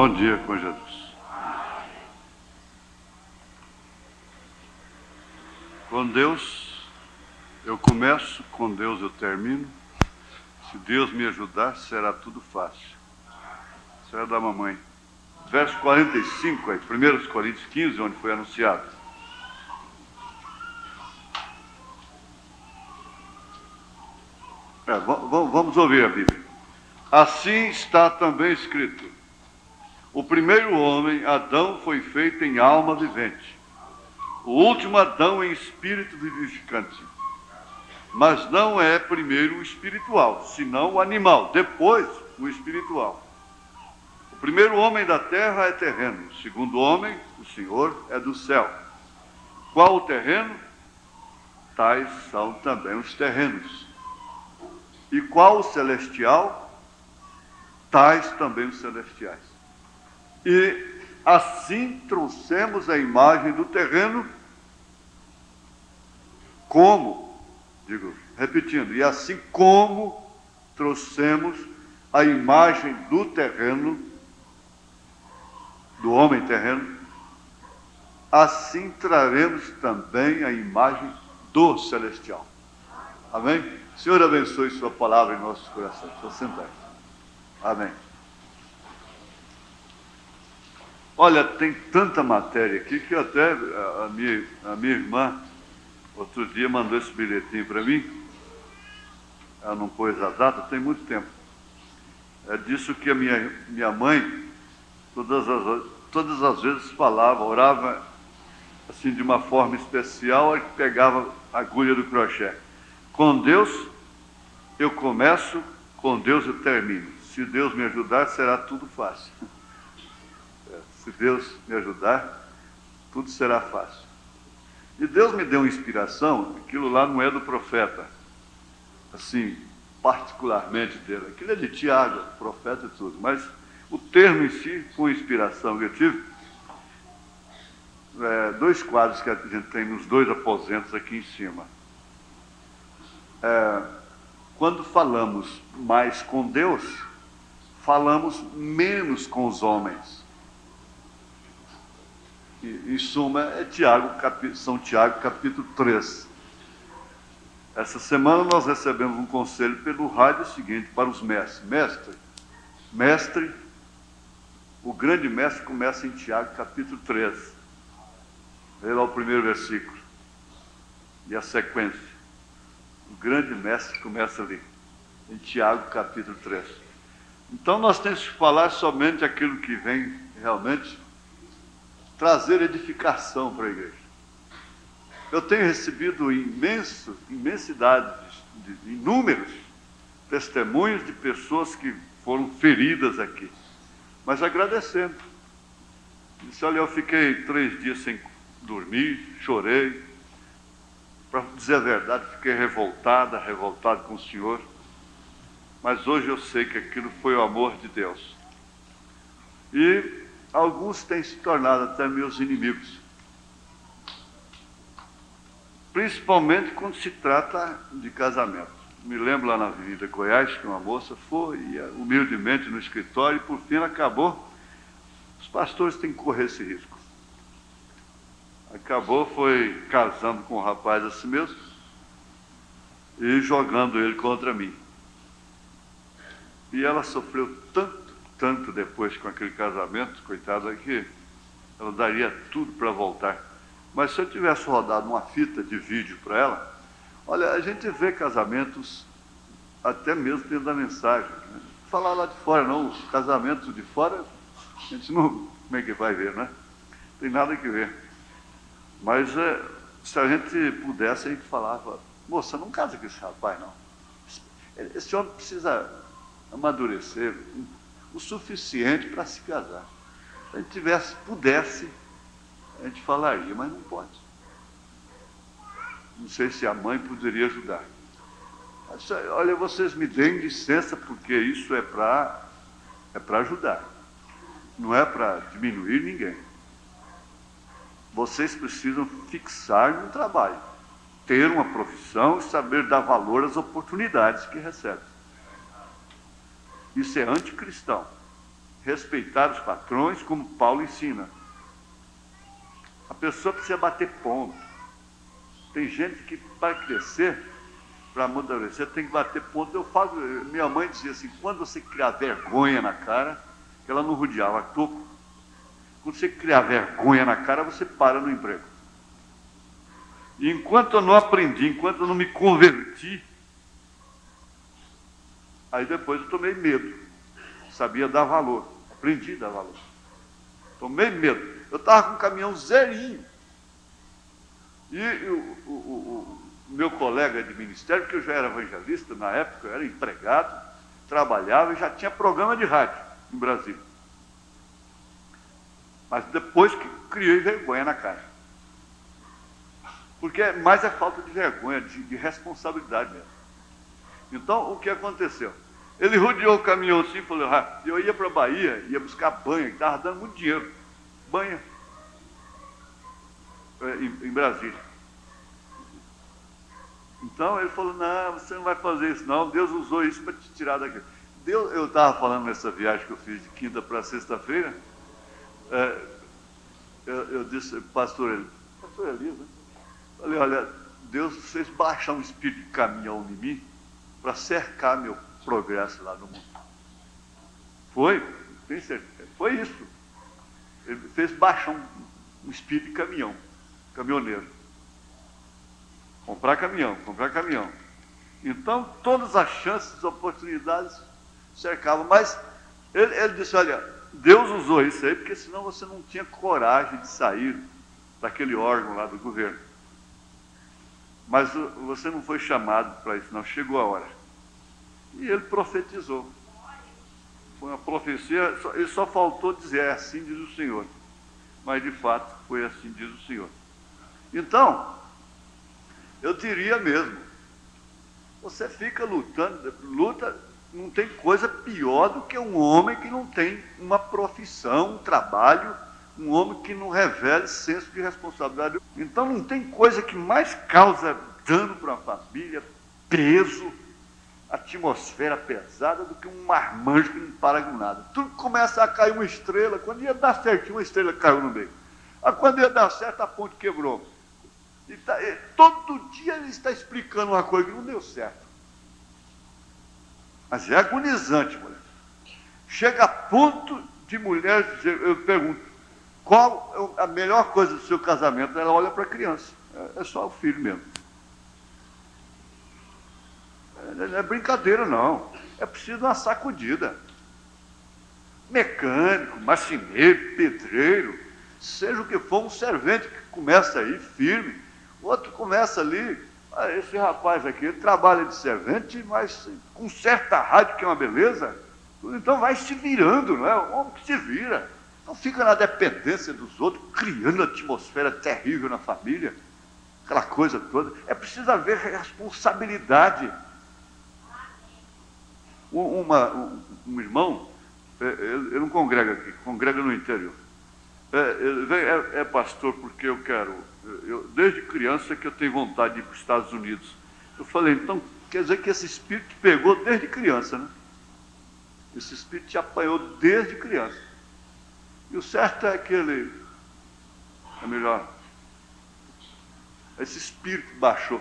bom dia com Jesus. Com Deus eu começo, com Deus eu termino. Se Deus me ajudar, será tudo fácil. Será da mamãe. Verso 45, aí, 1 Coríntios 15, onde foi anunciado. Vamos ouvir a Bíblia. Assim está também escrito: o primeiro homem, Adão, foi feito em alma vivente. O último Adão em espírito vivificante. Mas não é primeiro o espiritual, senão o animal, depois o espiritual. O primeiro homem da terra é terreno, o segundo homem, o Senhor, é do céu. Qual o terreno? Tais são também os terrenos. E qual o celestial? Tais também os celestiais. E assim trouxemos a imagem do terreno repetindo, e assim como trouxemos a imagem do terreno, do homem terreno, assim traremos também a imagem do celestial. Amém? Senhor, abençoe sua palavra em nossos corações. Estou sentado. Amém. Olha, tem tanta matéria aqui que até a minha irmã outro dia mandou esse bilhetinho para mim. Ela não pôs a data, tem muito tempo. É disso que a minha mãe todas as vezes falava, orava assim de uma forma especial, que pegava a agulha do crochê. Com Deus eu começo, com Deus eu termino. Se Deus me ajudar, será tudo fácil. Se Deus me ajudar, tudo será fácil. E Deus me deu uma inspiração, aquilo lá não é do profeta, assim, particularmente dele. Aquilo é de Tiago, profeta e tudo. Mas o termo em si, com inspiração que eu tive, dois quadros que a gente tem nos dois aposentos aqui em cima. Quando falamos mais com Deus, falamos menos com os homens. Em suma, é São Tiago, capítulo 3. Essa semana nós recebemos um conselho pelo rádio seguinte para os mestres. Mestre, o grande mestre começa em Tiago, capítulo 3. Vê lá o primeiro versículo. E a sequência. O grande mestre começa ali, em Tiago, capítulo 3. Então nós temos que falar somente aquilo que vem realmente trazer edificação para a igreja. Eu tenho recebido imensidade de inúmeros testemunhos de pessoas que foram feridas aqui, mas agradecendo. Disse: olha, eu fiquei 3 dias sem dormir, chorei, para dizer a verdade, fiquei revoltado com o Senhor, mas hoje eu sei que aquilo foi o amor de Deus. E alguns têm se tornado até meus inimigos, principalmente quando se trata de casamento. Me lembro lá na Avenida Goiás que uma moça foi humildemente no escritório e por fim ela acabou. Os pastores têm que correr esse risco. Foi casando com um rapaz assim mesmo e jogando ele contra mim. E ela sofreu tanto depois com aquele casamento, coitada, que ela daria tudo para voltar. Mas se eu tivesse rodado uma fita de vídeo para ela, olha, a gente vê casamentos até mesmo dentro da mensagem. Né? Falar lá de fora não, os casamentos de fora, a gente não, como é que vai ver, né? Tem nada que ver. Mas se a gente pudesse, a gente falava: moça, não casa com esse rapaz, não. Esse homem precisa amadurecer o suficiente para se casar. Se a gente pudesse, a gente falaria, mas não pode. Não sei se a mãe poderia ajudar. Mas, olha, vocês me deem licença, porque isso é para ajudar. Não é para diminuir ninguém. Vocês precisam fixar no trabalho, ter uma profissão e saber dar valor às oportunidades que recebem. Isso é anticristão. respeitar os patrões, como Paulo ensina. A pessoa precisa bater ponto. Tem gente que, para crescer, para amadurecer, tem que bater ponto. Minha mãe dizia assim, quando você criar vergonha na cara, ela não rodeava toco. Quando você criar vergonha na cara, você para no emprego. E enquanto eu não aprendi, enquanto eu não me converti, aí depois eu tomei medo. Sabia dar valor. Aprendi a dar valor. Tomei medo. Eu estava com um caminhão zerinho. E o meu colega de ministério, porque eu já era evangelista na época, eu era empregado, trabalhava e já tinha programa de rádio em Brasília. Mas depois que criei vergonha na cara. Porque mais é falta de vergonha, de responsabilidade mesmo. Então, o que aconteceu? Ele rodeou o caminhão assim e falou, eu ia para a Bahia, ia buscar banha, que estava dando muito dinheiro. Banha. Em Brasília. Então, ele falou, não, você não vai fazer isso não, Deus usou isso para te tirar daqui. Eu estava falando nessa viagem que eu fiz de quinta para sexta-feira, eu disse, pastor Elias, né? Falei, olha, Deus fez baixar um espírito de caminhão em mim para cercar meu progresso lá no mundo. Foi, tenho certeza, foi isso. Ele fez baixar um espírito de caminhoneiro. Comprar caminhão. Então, todas as chances, as oportunidades cercavam. Mas ele disse, olha, Deus usou isso aí, porque senão você não tinha coragem de sair daquele órgão lá do governo. Mas você não foi chamado para isso, não. Chegou a hora. E ele profetizou. Foi uma profecia, ele só faltou dizer, é assim diz o Senhor. Mas, de fato, foi assim diz o Senhor. Então, eu diria mesmo, você fica lutando, não tem coisa pior do que um homem que não tem uma profissão, um trabalho, um homem que não revela senso de responsabilidade. Então não tem coisa que mais causa dano para a família, peso, atmosfera pesada, do que um marmanjo que não para com nada. Tudo começa a cair uma estrela, quando ia dar certinho, uma estrela caiu no meio. Aí quando ia dar certo, a ponte quebrou. Todo dia ele está explicando uma coisa que não deu certo. Mas é agonizante, mulher. Chega a ponto de mulher dizer, eu pergunto, qual a melhor coisa do seu casamento? Ela olha para a criança. É só o filho mesmo. Não é brincadeira, não. É preciso uma sacudida. Mecânico, marceneiro, pedreiro, seja o que for, um servente que começa aí firme, outro começa ali. Esse rapaz aqui, ele trabalha de servente, mas conserta a rádio, que é uma beleza. Então vai se virando, não é? O homem que se vira. Não fica na dependência dos outros, criando atmosfera terrível na família, aquela coisa toda. É preciso haver responsabilidade. Um irmão, ele não congrega aqui, congrega no interior. Ele é pastor porque desde criança que eu tenho vontade de ir para os Estados Unidos. Eu falei, então, quer dizer que esse espírito te pegou desde criança, né? Esse espírito te apanhou desde criança. E o certo é que ele, é melhor, esse espírito baixou.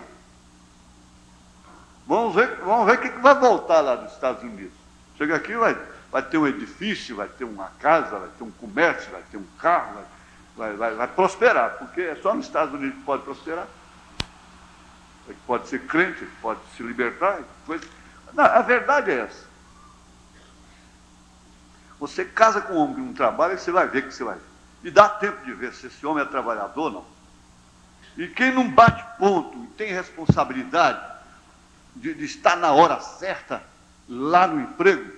Vamos ver o que vai voltar lá dos Estados Unidos. Chega aqui, vai ter um edifício, vai ter uma casa, vai ter um comércio, vai ter um carro, vai prosperar, porque é só nos Estados Unidos que pode prosperar. Pode ser crente, pode se libertar. Não, a verdade é essa. Você casa com um homem que não trabalha, e você vai ver que você vai ver. E dá tempo de ver se esse homem é trabalhador ou não. E quem não bate ponto e tem responsabilidade de estar na hora certa, lá no emprego,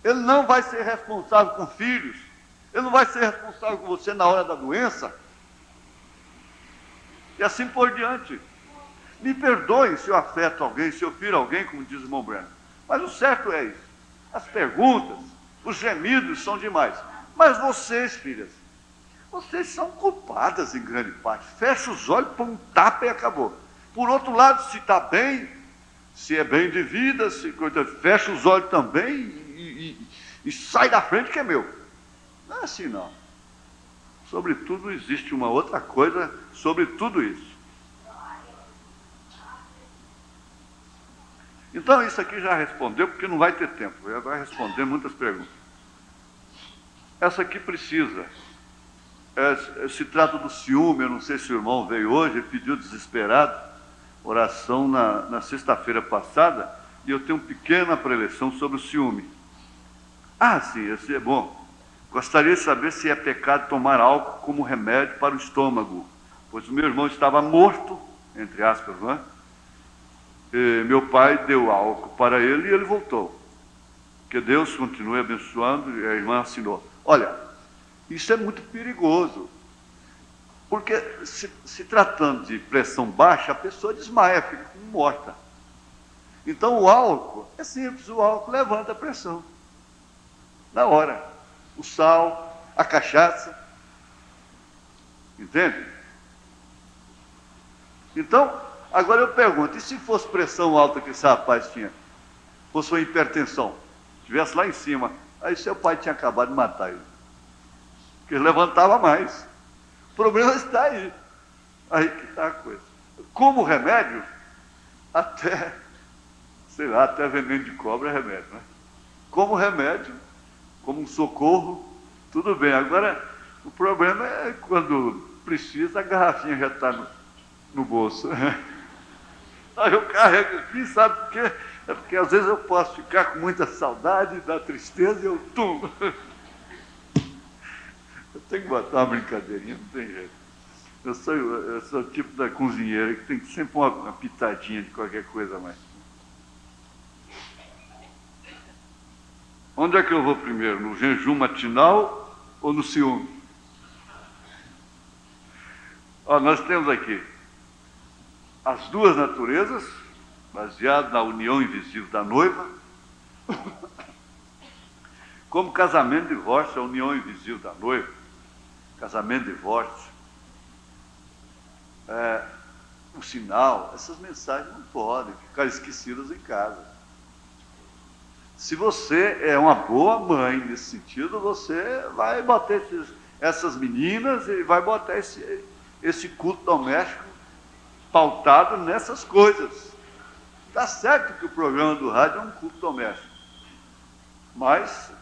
ele não vai ser responsável com filhos, ele não vai ser responsável com você na hora da doença, e assim por diante. Me perdoem se eu afeto alguém, se eu firo alguém, como diz o irmão Breno, mas o certo é isso. As perguntas, os gemidos são demais. Mas vocês, filhas, vocês são culpadas em grande parte. Fecha os olhos, põe um tapa e acabou. Por outro lado, se está bem, se é bem de vida, fecha os olhos também e sai da frente que é meu. Não é assim, não. Sobretudo, existe uma outra coisa sobre tudo isso. Então, isso aqui já respondeu, porque não vai ter tempo. Já vai responder muitas perguntas. Essa aqui precisa. Se trata do ciúme. Eu não sei se o irmão veio hoje, ele pediu desesperado oração na sexta-feira passada, e eu tenho uma pequena preleção sobre o ciúme. Ah, sim, esse é bom. Gostaria de saber se é pecado tomar álcool como remédio para o estômago, pois o meu irmão estava morto, entre aspas, não é? E meu pai deu álcool para ele e ele voltou. Que Deus continue abençoando, e a irmã assinou. Olha, isso é muito perigoso, porque se tratando de pressão baixa, a pessoa desmaia, fica como morta. Então o álcool, é simples, o álcool levanta a pressão. Na hora. O sal, a cachaça. Entende? Então, agora eu pergunto, e se fosse pressão alta que esse rapaz tinha? Fosse uma hipertensão? Estivesse lá em cima, aí seu pai tinha acabado de matar ele. Porque ele levantava mais. O problema está aí. Aí que está a coisa. Como remédio, até, sei lá, até veneno de cobra é remédio, né? Como remédio, como um socorro, tudo bem. Agora, o problema é quando precisa, a garrafinha já está no bolso. Aí eu carrego aqui, sabe por quê? É porque às vezes eu posso ficar com muita saudade da tristeza e eu tumbo. Eu tenho que botar uma brincadeirinha, não tem jeito. Eu sou o tipo da cozinheira que tem sempre uma pitadinha de qualquer coisa a mais. Onde é que eu vou primeiro? No jejum matinal ou no ciúme? Ó, nós temos aqui as duas naturezas, baseado na união invisível da noiva. Como casamento e divórcio, a união invisível da noiva. Casamento e divórcio. O sinal, essas mensagens não podem ficar esquecidas em casa. Se você é uma boa mãe nesse sentido, você vai botar essas meninas e vai botar esse culto doméstico pautado nessas coisas. Está certo que o programa do rádio é um culto doméstico, mas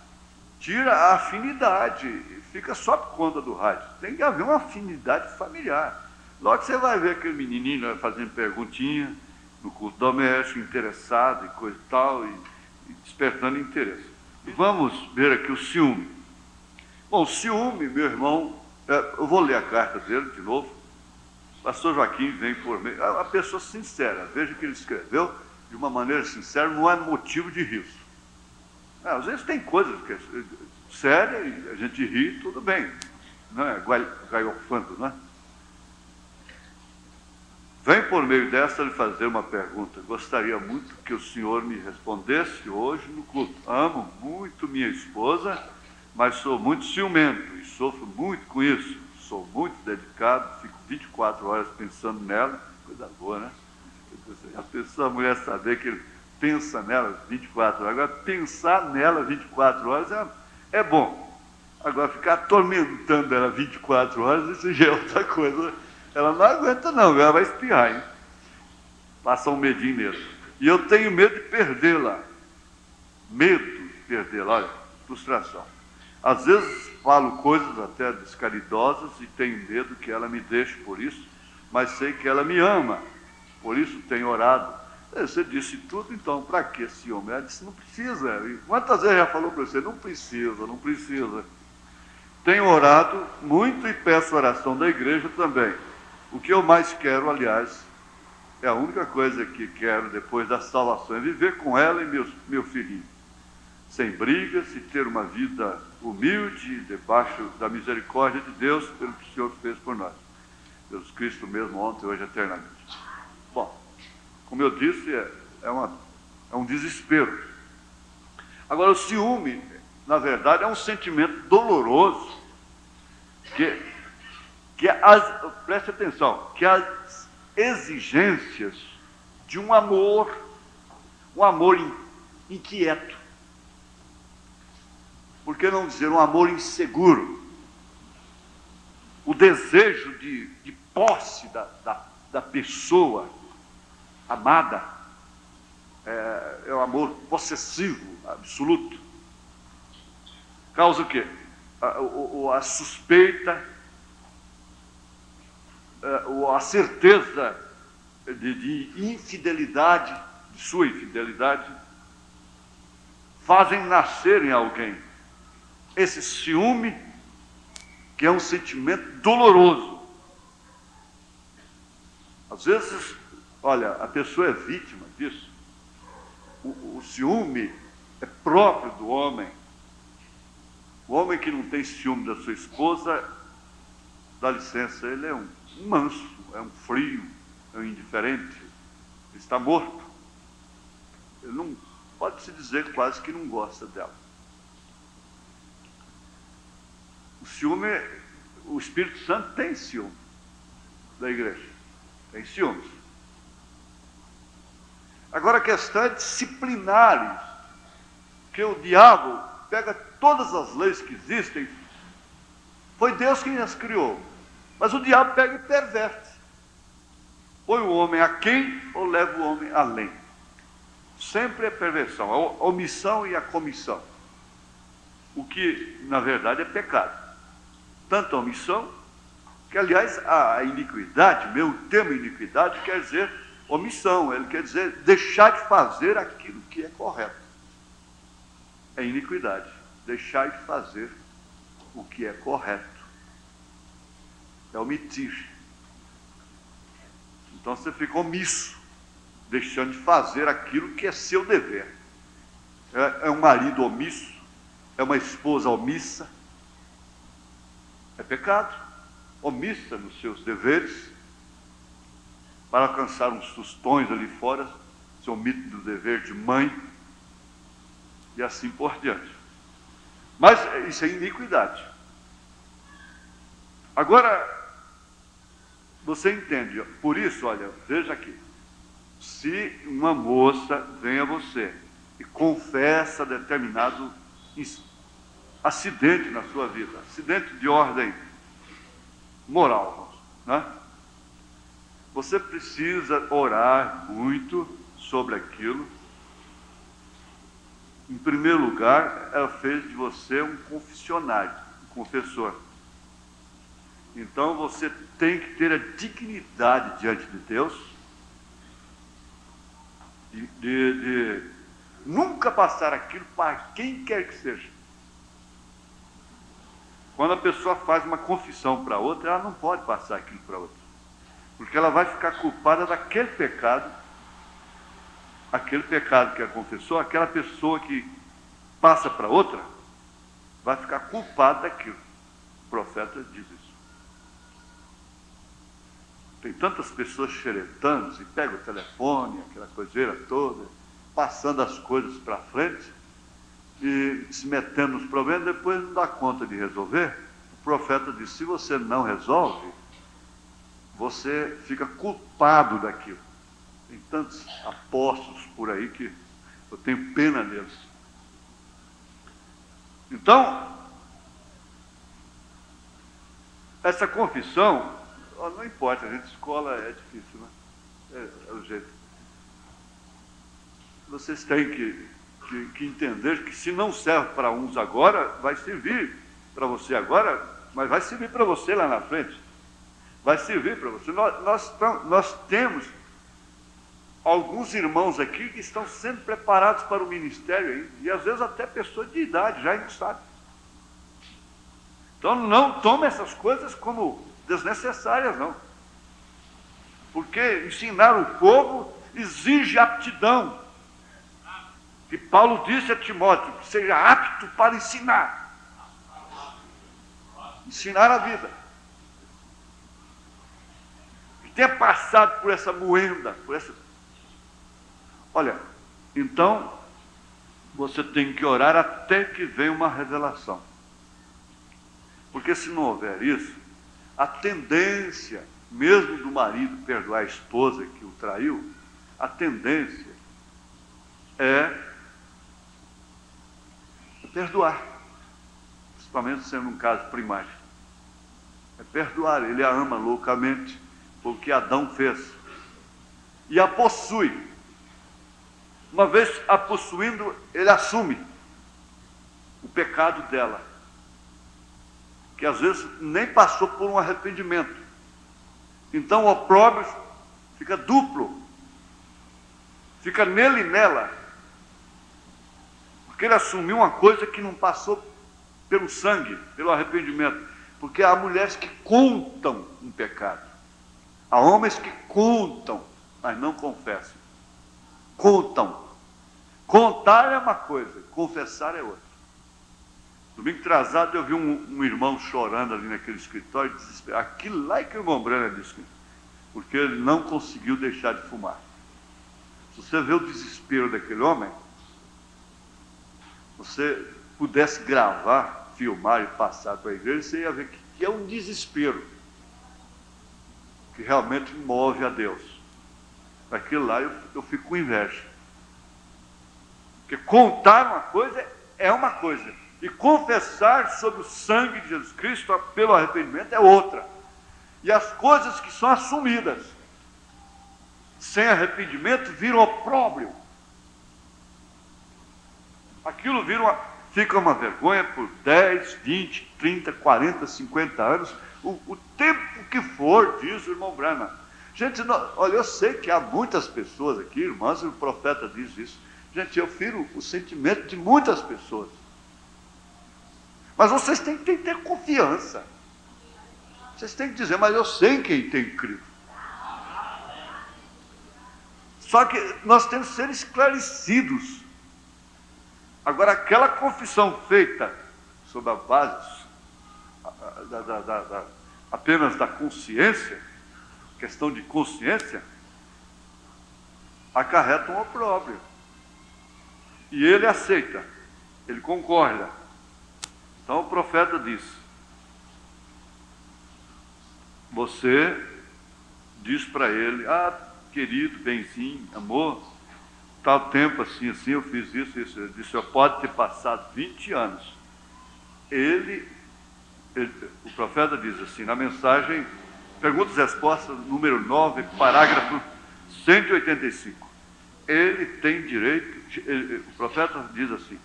tira a afinidade, fica só por conta do rádio. Tem que haver uma afinidade familiar. Logo você vai ver aquele menininho fazendo perguntinha no culto doméstico, interessado e coisa e tal, e despertando interesse. Vamos ver aqui o ciúme. Bom, o ciúme, meu irmão, eu vou ler a carta dele de novo. O pastor Joaquim vem por meio. É uma pessoa sincera. Veja que ele escreveu de uma maneira sincera, não é motivo de riso. Às vezes tem coisas que é séria e a gente ri, tudo bem. Não é gaiofando, não é? Vem por meio dessa lhe fazer uma pergunta. Gostaria muito que o senhor me respondesse hoje no culto. Amo muito minha esposa, mas sou muito ciumento e sofro muito com isso. Sou muito dedicado, fico 24 horas pensando nela. Coisa boa, né? A pessoa, a mulher saber que ele pensa nela 24 horas. Agora, pensar nela 24 horas é bom. Agora, ficar atormentando ela 24 horas, isso já é outra coisa. Ela não aguenta não, ela vai espirrar, hein? Passa um medinho nele. E eu tenho medo de perdê-la. Medo de perdê-la, olha, frustração. Às vezes falo coisas até descaridosas e tenho medo que ela me deixe por isso, mas sei que ela me ama, por isso tenho orado. Você disse tudo, então, para que esse homem? Ela disse, não precisa. E quantas vezes já falou para você? Não precisa, não precisa. Tenho orado muito e peço oração da igreja também. O que eu mais quero, aliás, é a única coisa que quero depois da salvação, é viver com ela e meu filhinho, sem brigas e ter uma vida humilde, debaixo da misericórdia de Deus, pelo que o Senhor fez por nós. Jesus Cristo mesmo, ontem, hoje, eternamente. Bom, como eu disse, é um desespero. Agora, o ciúme, na verdade, é um sentimento doloroso, preste atenção, que as exigências de um amor inquieto. por que não dizer um amor inseguro? O desejo de posse da pessoa amada é um amor possessivo, absoluto. Causa o quê? A suspeita, a certeza de infidelidade, de sua infidelidade, fazem nascer em alguém esse ciúme, que é um sentimento doloroso. Às vezes, olha, a pessoa é vítima disso. O ciúme é próprio do homem. O homem que não tem ciúme da sua esposa, dá licença, ele é um manso, é um frio, é um indiferente, ele está morto. Ele não pode se dizer quase que não gosta dela. O ciúme, o Espírito Santo tem ciúme da igreja, tem ciúmes. Agora a questão é disciplinar isso, porque o diabo pega todas as leis que existem, foi Deus quem as criou, mas o diabo pega e perverte, põe o homem aquém ou leva o homem além. Sempre é perversão, a omissão e a comissão, o que na verdade é pecado. Tanto a omissão, que aliás a iniquidade, o termo iniquidade quer dizer omissão, ele quer dizer deixar de fazer aquilo que é correto. É iniquidade, deixar de fazer o que é correto, é omitir. Então você fica omisso, deixando de fazer aquilo que é seu dever. É um marido omisso, é uma esposa omissa, é pecado, omissa nos seus deveres, para alcançar uns tostões ali fora, se omite do dever de mãe, e assim por diante. Mas isso é iniquidade. Agora, você entende, por isso, olha, veja aqui, se uma moça vem a você e confessa determinado acidente na sua vida, acidente de ordem moral, né? Você precisa orar muito sobre aquilo. Em primeiro lugar, ela fez de você um confessionário, um confessor. Então você tem que ter a dignidade diante de Deus de nunca passar aquilo para quem quer que seja. Quando a pessoa faz uma confissão para outra, ela não pode passar aquilo para outra, porque ela vai ficar culpada daquele pecado que ela confessou. Aquela pessoa que passa para outra vai ficar culpada daquilo. O profeta diz isso. Tem tantas pessoas xeretando e pega o telefone, aquela coiseira toda, passando as coisas para frente e se metendo nos problemas, depois não dá conta de resolver. O profeta diz: se você não resolve, você fica culpado daquilo. Tem tantos apóstolos por aí que eu tenho pena deles. Então, essa confissão, não importa, a gente escola é difícil, né? É o jeito. Vocês têm que entender que se não serve para uns agora, vai servir para você agora, mas vai servir para você lá na frente. Vai servir para você. Nós temos alguns irmãos aqui que estão sendo preparados para o ministério ainda, e às vezes até pessoas de idade já não sabem. Então não tome essas coisas como desnecessárias, não. Porque ensinar o povo exige aptidão. E Paulo disse a Timóteo que seja apto para ensinar. Ensinar a vida. Que tenha passado por essa moenda, por essa... Olha, então, você tem que orar até que venha uma revelação. Porque se não houver isso, a tendência, mesmo do marido perdoar a esposa que o traiu, a tendência é perdoar. principalmente sendo um caso primário. É perdoar, ele a ama loucamente, por o que Adão fez. E a possui. Uma vez a possuindo, ele assume o pecado dela, que às vezes nem passou por um arrependimento. Então o opróbrio fica duplo, fica nele e nela, porque ele assumiu uma coisa que não passou pelo sangue, pelo arrependimento. Porque há mulheres que contam um pecado, há homens que contam, mas não confessam. Contam. Contar é uma coisa, confessar é outra. Domingo atrasado eu vi um irmão chorando ali naquele escritório, desesperado. Aquilo lá é que o irmão Brenner disse, porque ele não conseguiu deixar de fumar. Se você vê o desespero daquele homem, você pudesse gravar, filmar e passar para a igreja, você ia ver que é um desespero que realmente move a Deus. Aquilo lá eu fico com inveja. Porque contar uma coisa é uma coisa, e confessar sobre o sangue de Jesus Cristo pelo arrependimento é outra. E as coisas que são assumidas sem arrependimento viram opróbrio. Aquilo fica uma vergonha por 10, 20, 30, 40, 50 anos, o tempo que for, diz o irmão Branham. Gente, olha, eu sei que há muitas pessoas aqui, irmãs, e o profeta diz isso. Gente, eu firo o sentimento de muitas pessoas. Mas vocês têm que ter confiança. Vocês têm que dizer, mas eu sei em quem tenho crido. Só que nós temos que ser esclarecidos. Agora, aquela confissão feita sobre a base apenas da consciência, questão de consciência, acarreta um opróbrio. E ele aceita, ele concorda. Então o profeta diz: você diz para ele, querido, benzinho, amor, tal tempo assim, eu fiz isso. Ele disse, pode ter passado 20 anos. O profeta diz assim, na mensagem, perguntas e respostas, número 9, parágrafo 185. Ele tem direito, o profeta diz assim,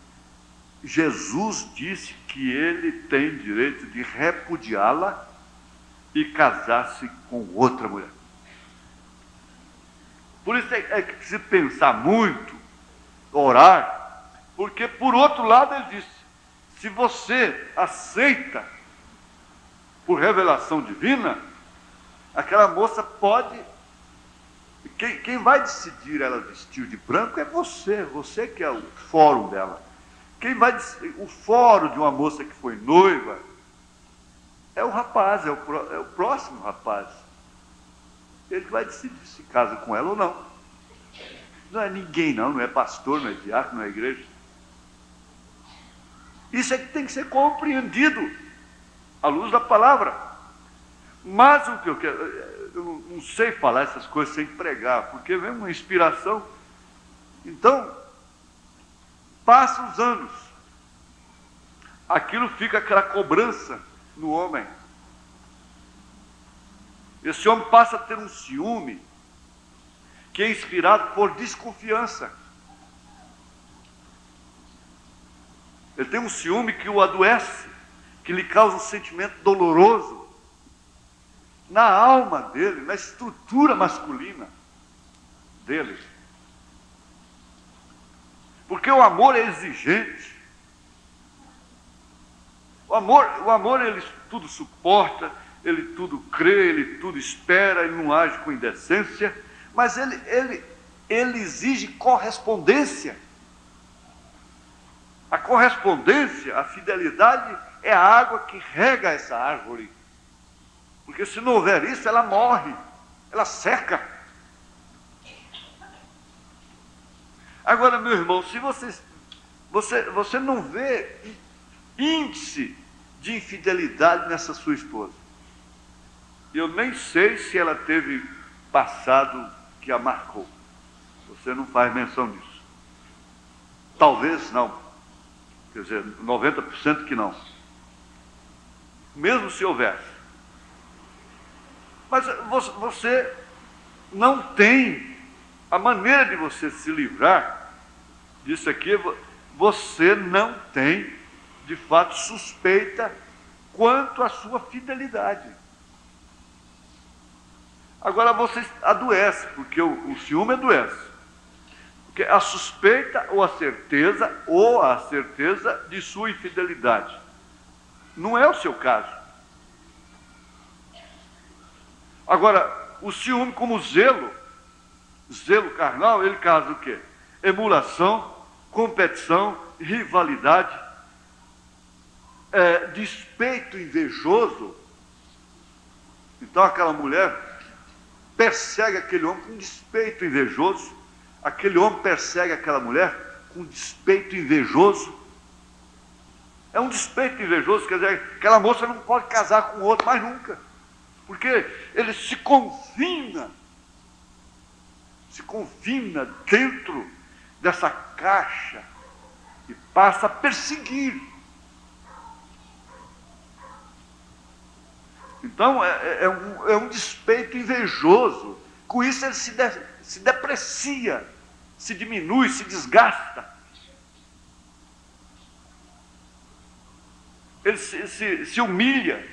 Jesus disse que ele tem direito de repudiá-la e casar-se com outra mulher. Por isso é que precisa pensar muito, orar, porque por outro lado ele disse, se você aceita por revelação divina, aquela moça pode, quem vai decidir ela vestir de branco é você que é o fórum dela. Quem vai decidir, o fórum de uma moça que foi noiva, é o rapaz, é o próximo rapaz. Ele vai decidir se casa com ela ou não. Não é ninguém não é pastor, não é diácono, não é igreja. Isso é que tem que ser compreendido à luz da palavra. Mas o que eu quero, eu não sei falar essas coisas sem pregar, porque vem uma inspiração. Então, passam os anos, aquilo fica aquela cobrança no homem. Esse homem passa a ter um ciúme que é inspirado por desconfiança. Ele tem um ciúme que o adoece, que lhe causa um sentimento doloroso na alma dele, na estrutura masculina dele. Porque o amor é exigente. O amor ele tudo suporta, ele tudo crê, ele tudo espera, ele não age com indecência, mas ele exige correspondência. A correspondência, a fidelidade é a água que rega essa árvore. Porque se não houver isso, ela morre, ela seca. Agora, meu irmão, se você não vê índice de infidelidade nessa sua esposa, eu nem sei se ela teve passado que a marcou. Você não faz menção disso. Talvez não. Quer dizer, 90% que não. mesmo se houvesse. Mas você não tem a maneira de você se livrar disso aqui. Você não tem, de fato, suspeita quanto à sua fidelidade. Agora você adoece, porque o ciúme adoece. Porque a suspeita ou a certeza de sua infidelidade. Não é o seu caso. Agora, o ciúme como zelo carnal, ele causa o quê? Emulação, competição, rivalidade, despeito invejoso. Então aquela mulher persegue aquele homem com despeito invejoso, aquele homem persegue aquela mulher com despeito invejoso. É um despeito invejoso, quer dizer, aquela moça não pode casar com outro mais nunca, porque ele se confina dentro dessa caixa e passa a perseguir. Então é um despeito invejoso. Com isso ele se deprecia, se diminui, se desgasta. Ele se humilha.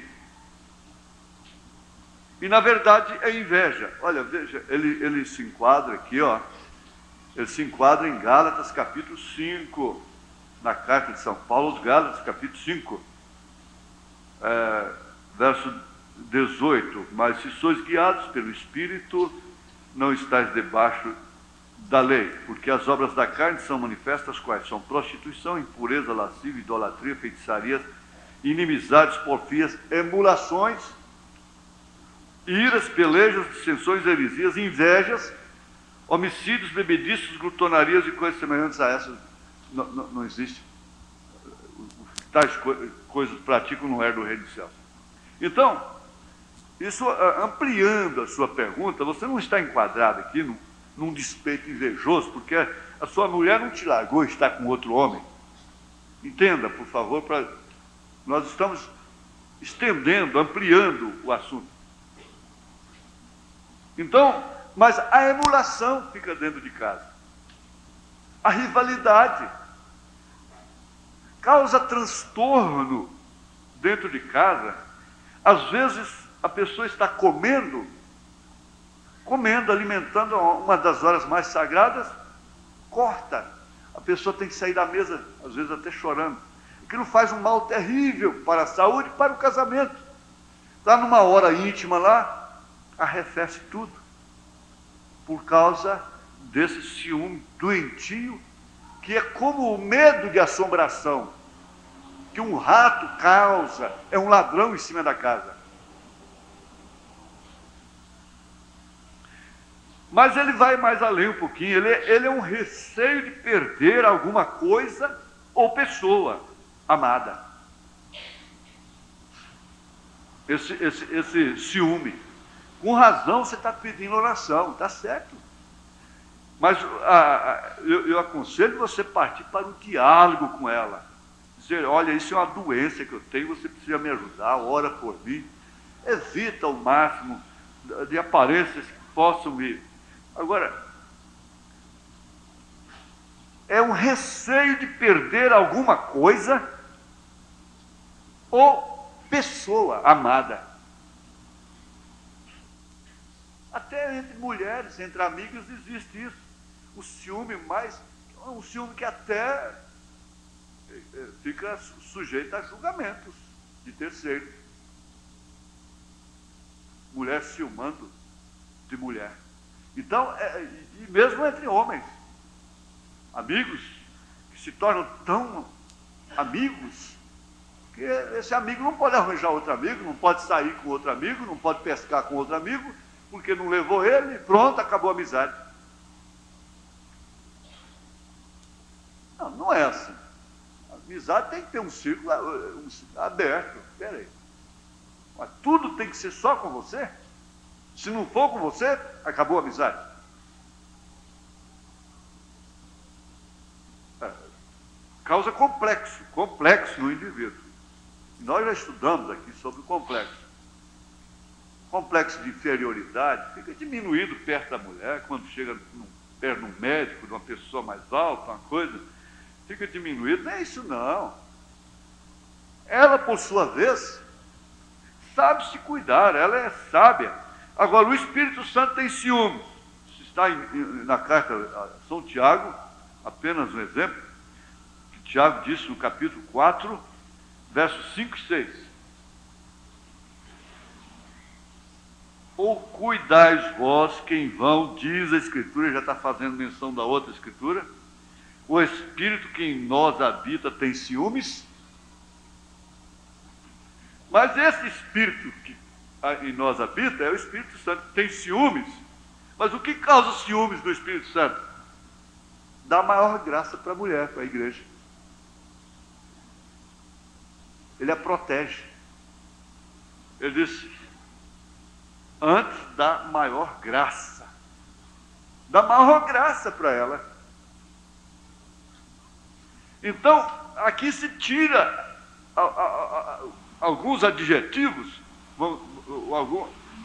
E na verdade é inveja. Olha, veja, ele se enquadra aqui, ó. Ele se enquadra em Gálatas capítulo 5, na carta de São Paulo aos Gálatas, capítulo 5, verso 18. Mas se sois guiados pelo Espírito, não estáis debaixo da lei, porque as obras da carne são manifestas quais? São prostituição, impureza, lascívia, idolatria, feitiçarias, inimizades, porfias, emulações, iras, pelejas, dissensões, heresias, invejas, homicídios, bebediços, glutonarias e coisas semelhantes a essas. Não existe. Tais coisas praticam no do reino dos céus. Então, isso ampliando a sua pergunta, você não está enquadrado aqui num despeito invejoso, porque a sua mulher não te largou e está com outro homem. Entenda, por favor, nós estamos estendendo, ampliando o assunto. Então, mas a emulação fica dentro de casa. A rivalidade causa transtorno dentro de casa. Às vezes a pessoa está comendo, alimentando uma das horas mais sagradas, corta. A pessoa tem que sair da mesa, às vezes até chorando. Aquilo faz um mal terrível para a saúde e para o casamento. Está numa hora íntima lá, arrefece tudo, por causa desse ciúme doentio, que é como o medo de assombração que um rato causa, é um ladrão em cima da casa. Mas ele vai mais além um pouquinho, ele é um receio de perder alguma coisa ou pessoa amada. Esse ciúme. Com razão você está pedindo oração, está certo. Mas eu aconselho você partir para o diálogo com ela. Dizer, olha, isso é uma doença que eu tenho, você precisa me ajudar, ora por mim. Evita ao máximo de aparências que possam me... Agora, é um receio de perder alguma coisa ou pessoa amada. Até entre mulheres, entre amigas, existe isso. O ciúme um ciúme que até fica sujeito a julgamentos de terceiros. Mulher ciumando de mulher. Então, e mesmo entre homens, amigos que se tornam tão amigos, que esse amigo não pode arranjar outro amigo, não pode sair com outro amigo, não pode pescar com outro amigo, porque não levou ele, pronto, acabou a amizade. Não é assim. A amizade tem que ter um círculo aberto. Espera aí. Mas tudo tem que ser só com você? Se não for com você, acabou a amizade. Causa complexo no indivíduo. Nós já estudamos aqui sobre o complexo. Complexo de inferioridade fica diminuído perto da mulher, quando chega perto de um médico, de uma pessoa mais alta, uma coisa, fica diminuído. Não é isso não. Ela, por sua vez, sabe se cuidar, ela é sábia. Agora, o Espírito Santo tem ciúmes. Isso está na carta a São Tiago, apenas um exemplo, que Tiago disse no capítulo 4, versos 5 e 6. Ou cuidais vós que em vão, diz a Escritura, já está fazendo menção da outra Escritura, o Espírito que em nós habita tem ciúmes, mas esse Espírito que em nós habita é o Espírito Santo, que tem ciúmes. Mas o que causa os ciúmes do Espírito Santo? Dá maior graça para a mulher, para a igreja. Ele a protege. Ele disse, antes dá maior graça. Dá maior graça para ela. Então, aqui se tira alguns adjetivos,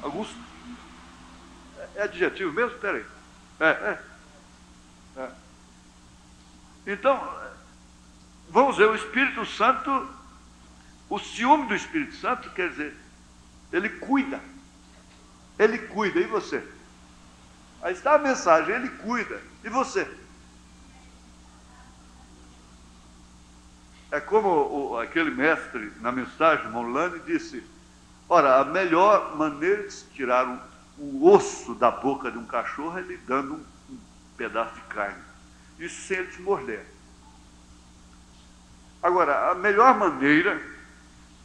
alguns... É adjetivo mesmo? Espera aí. Então, vamos ver, o Espírito Santo, o ciúme do Espírito Santo, quer dizer, ele cuida. Ele cuida, e você? Aí está a mensagem, ele cuida, e você? É como aquele mestre, na mensagem, Molani, disse, ora, a melhor maneira de se tirar um osso da boca de um cachorro é lhe dando um pedaço de carne. Isso sem ele te morder. Agora, a melhor maneira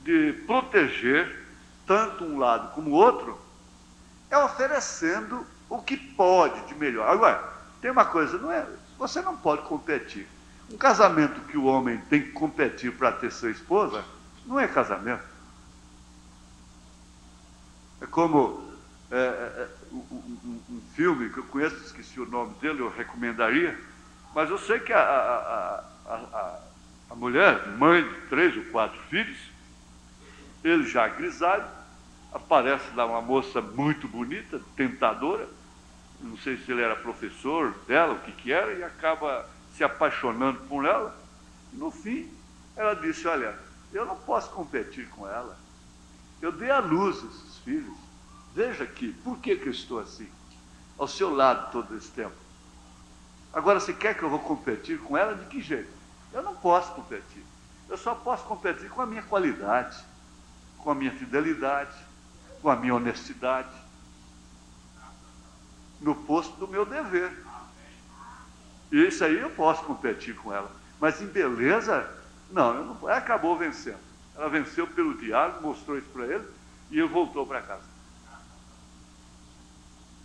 de proteger tanto um lado como o outro é oferecendo o que pode de melhor. Agora, tem uma coisa, você não pode competir. Um casamento que o homem tem que competir para ter sua esposa, não é casamento. É como um filme que eu conheço, esqueci o nome dele, eu recomendaria, mas eu sei que a mulher, mãe de 3 ou 4 filhos, ele já grisalho, aparece lá uma moça muito bonita, tentadora, não sei se ele era professor dela, o que era, e acaba se apaixonando por ela. No fim, ela disse, olha, eu não posso competir com ela. Eu dei à luz esses filhos. Veja aqui, por que eu estou assim? Ao seu lado todo esse tempo. Agora, você quer que eu vou competir com ela? De que jeito? Eu não posso competir. Eu só posso competir com a minha qualidade, com a minha fidelidade, com a minha honestidade, no posto do meu dever. E isso aí eu posso competir com ela. Mas em beleza, não, ela acabou vencendo. Ela venceu pelo diálogo, mostrou isso para ele, e ele voltou para casa.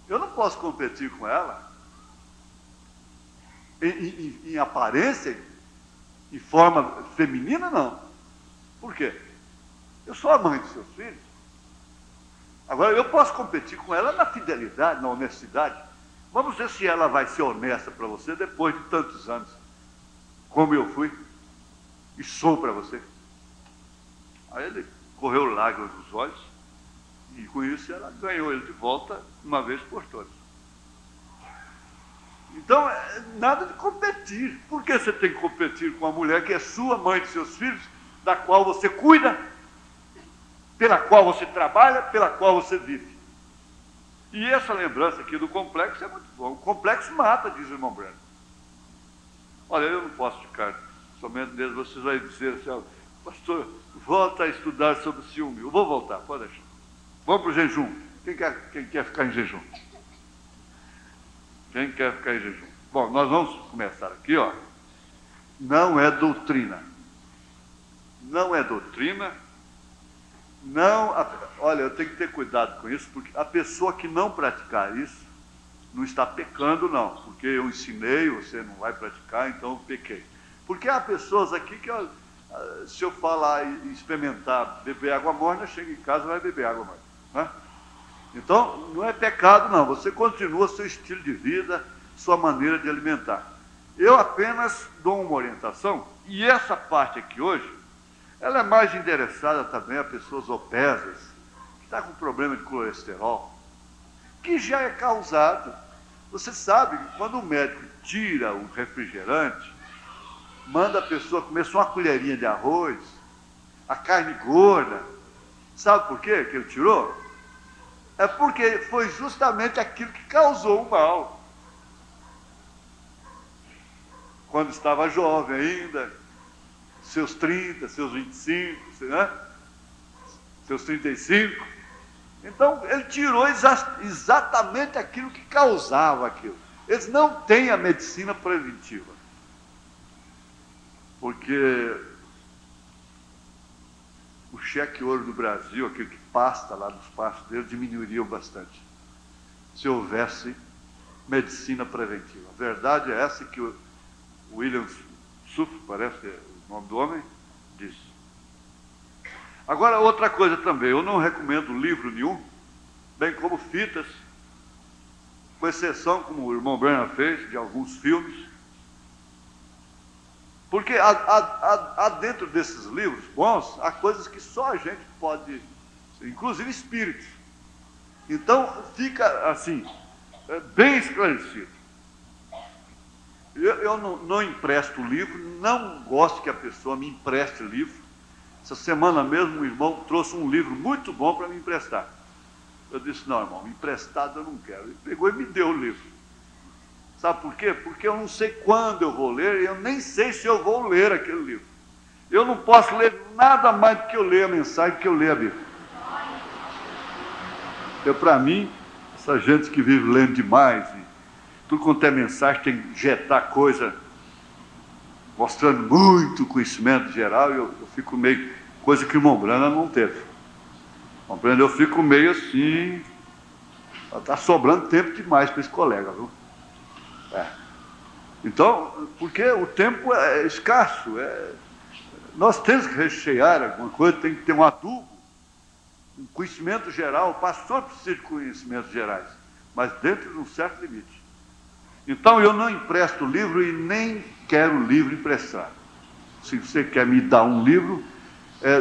Eu não posso competir com ela em aparência, em forma feminina, não. Por quê? Eu sou a mãe dos seus filhos. Agora, eu posso competir com ela na fidelidade, na honestidade. Vamos ver se ela vai ser honesta para você depois de tantos anos, como eu fui e sou para você. Aí ele correu lágrimas nos olhos e com isso ela ganhou ele de volta uma vez por todas. Então, nada de competir. Por que você tem que competir com a mulher que é sua mãe de seus filhos, da qual você cuida, pela qual você trabalha, pela qual você vive? E essa lembrança aqui do complexo é muito bom. O complexo mata, diz o irmão Breno. Olha, eu não posso ficar somente mesmo, vocês vão dizer assim, ó, pastor, volta a estudar sobre o ciúme. Eu vou voltar, pode deixar. Vamos para o jejum. Quem quer ficar em jejum? Quem quer ficar em jejum? Bom, nós vamos começar aqui, ó. Não é doutrina. Não é doutrina. Não, olha, eu tenho que ter cuidado com isso, porque a pessoa que não praticar isso, não está pecando não, porque eu ensinei, você não vai praticar, então eu pequei. Porque há pessoas aqui que, se eu falar e experimentar beber água morna, chega em casa e vai beber água morna, né? Então, não é pecado não, você continua seu estilo de vida, sua maneira de alimentar. Eu apenas dou uma orientação, e essa parte aqui hoje, ela é mais endereçada também a pessoas obesas, que estão com problema de colesterol, que já é causado. Você sabe que quando o médico tira o refrigerante, manda a pessoa comer só uma colherinha de arroz, a carne gorda. Sabe por quê que ele tirou? É porque foi justamente aquilo que causou o mal. Quando estava jovem ainda, seus 30, seus 25, né? Seus 35. Então, ele tirou exatamente aquilo que causava aquilo. Eles não têm a medicina preventiva. Porque o cheque ouro do Brasil, aquele que pasta lá nos pastos dele, diminuiria bastante se houvesse medicina preventiva. A verdade é essa que o William Suffolk, parece que é o nome do homem, diz. Agora, outra coisa também, eu não recomendo livro nenhum, bem como fitas, com exceção, como o irmão Brennan fez, de alguns filmes, porque há dentro desses livros bons, há coisas que só a gente pode, inclusive espíritos. Então, fica assim, bem esclarecido. Eu não empresto livro, não gosto que a pessoa me empreste livro. Essa semana mesmo, um irmão trouxe um livro muito bom para me emprestar. Eu disse, não, irmão, emprestado eu não quero. Ele pegou e me deu o livro. Sabe por quê? Porque eu não sei quando eu vou ler, e eu nem sei se eu vou ler aquele livro. Eu não posso ler nada mais do que eu ler a mensagem, que eu ler a Bíblia. Porque, para mim, essa gente que vive lendo demais, e tudo quanto é mensagem, tem que injetar coisa, mostrando muito conhecimento geral, e eu fico meio, coisa que o irmão Brana não teve. Compreende? Eu fico meio assim, está sobrando tempo demais para esse colega, viu? Então, porque o tempo é escasso, nós temos que rechear alguma coisa, tem que ter um adubo, um conhecimento geral. O pastor precisa de conhecimentos gerais, mas dentro de um certo limite. Então, eu não empresto livro e nem quero livro emprestado. Se você quer me dar um livro,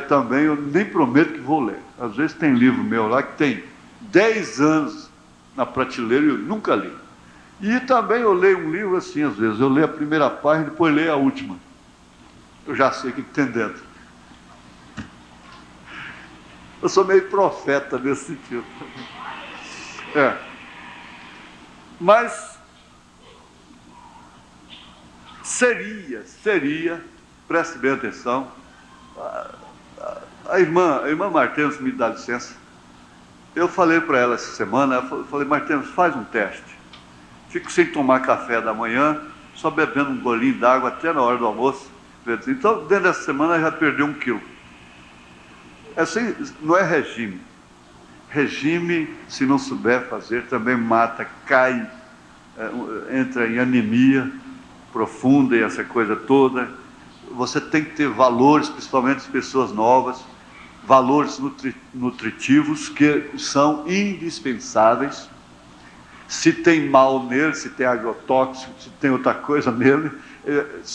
também eu nem prometo que vou ler. Às vezes tem livro meu lá que tem 10 anos na prateleira e eu nunca li. E também eu leio um livro assim, às vezes. Eu leio a primeira página e depois leio a última. Eu já sei o que tem dentro. Eu sou meio profeta nesse sentido. Mas seria, preste bem atenção, a irmã Martins me dá licença. Eu falei para ela essa semana, eu falei, Martins, faz um teste. Fico sem tomar café da manhã, só bebendo um golinho d'água até na hora do almoço. Então, dentro dessa semana, já perdeu 1 quilo. Assim, não é regime. Regime, se não souber fazer, também mata, cai, entra em anemia profunda e essa coisa toda. Você tem que ter valores, principalmente as pessoas novas, valores nutritivos que são indispensáveis. Se tem mal nele, se tem agrotóxico, se tem outra coisa nele,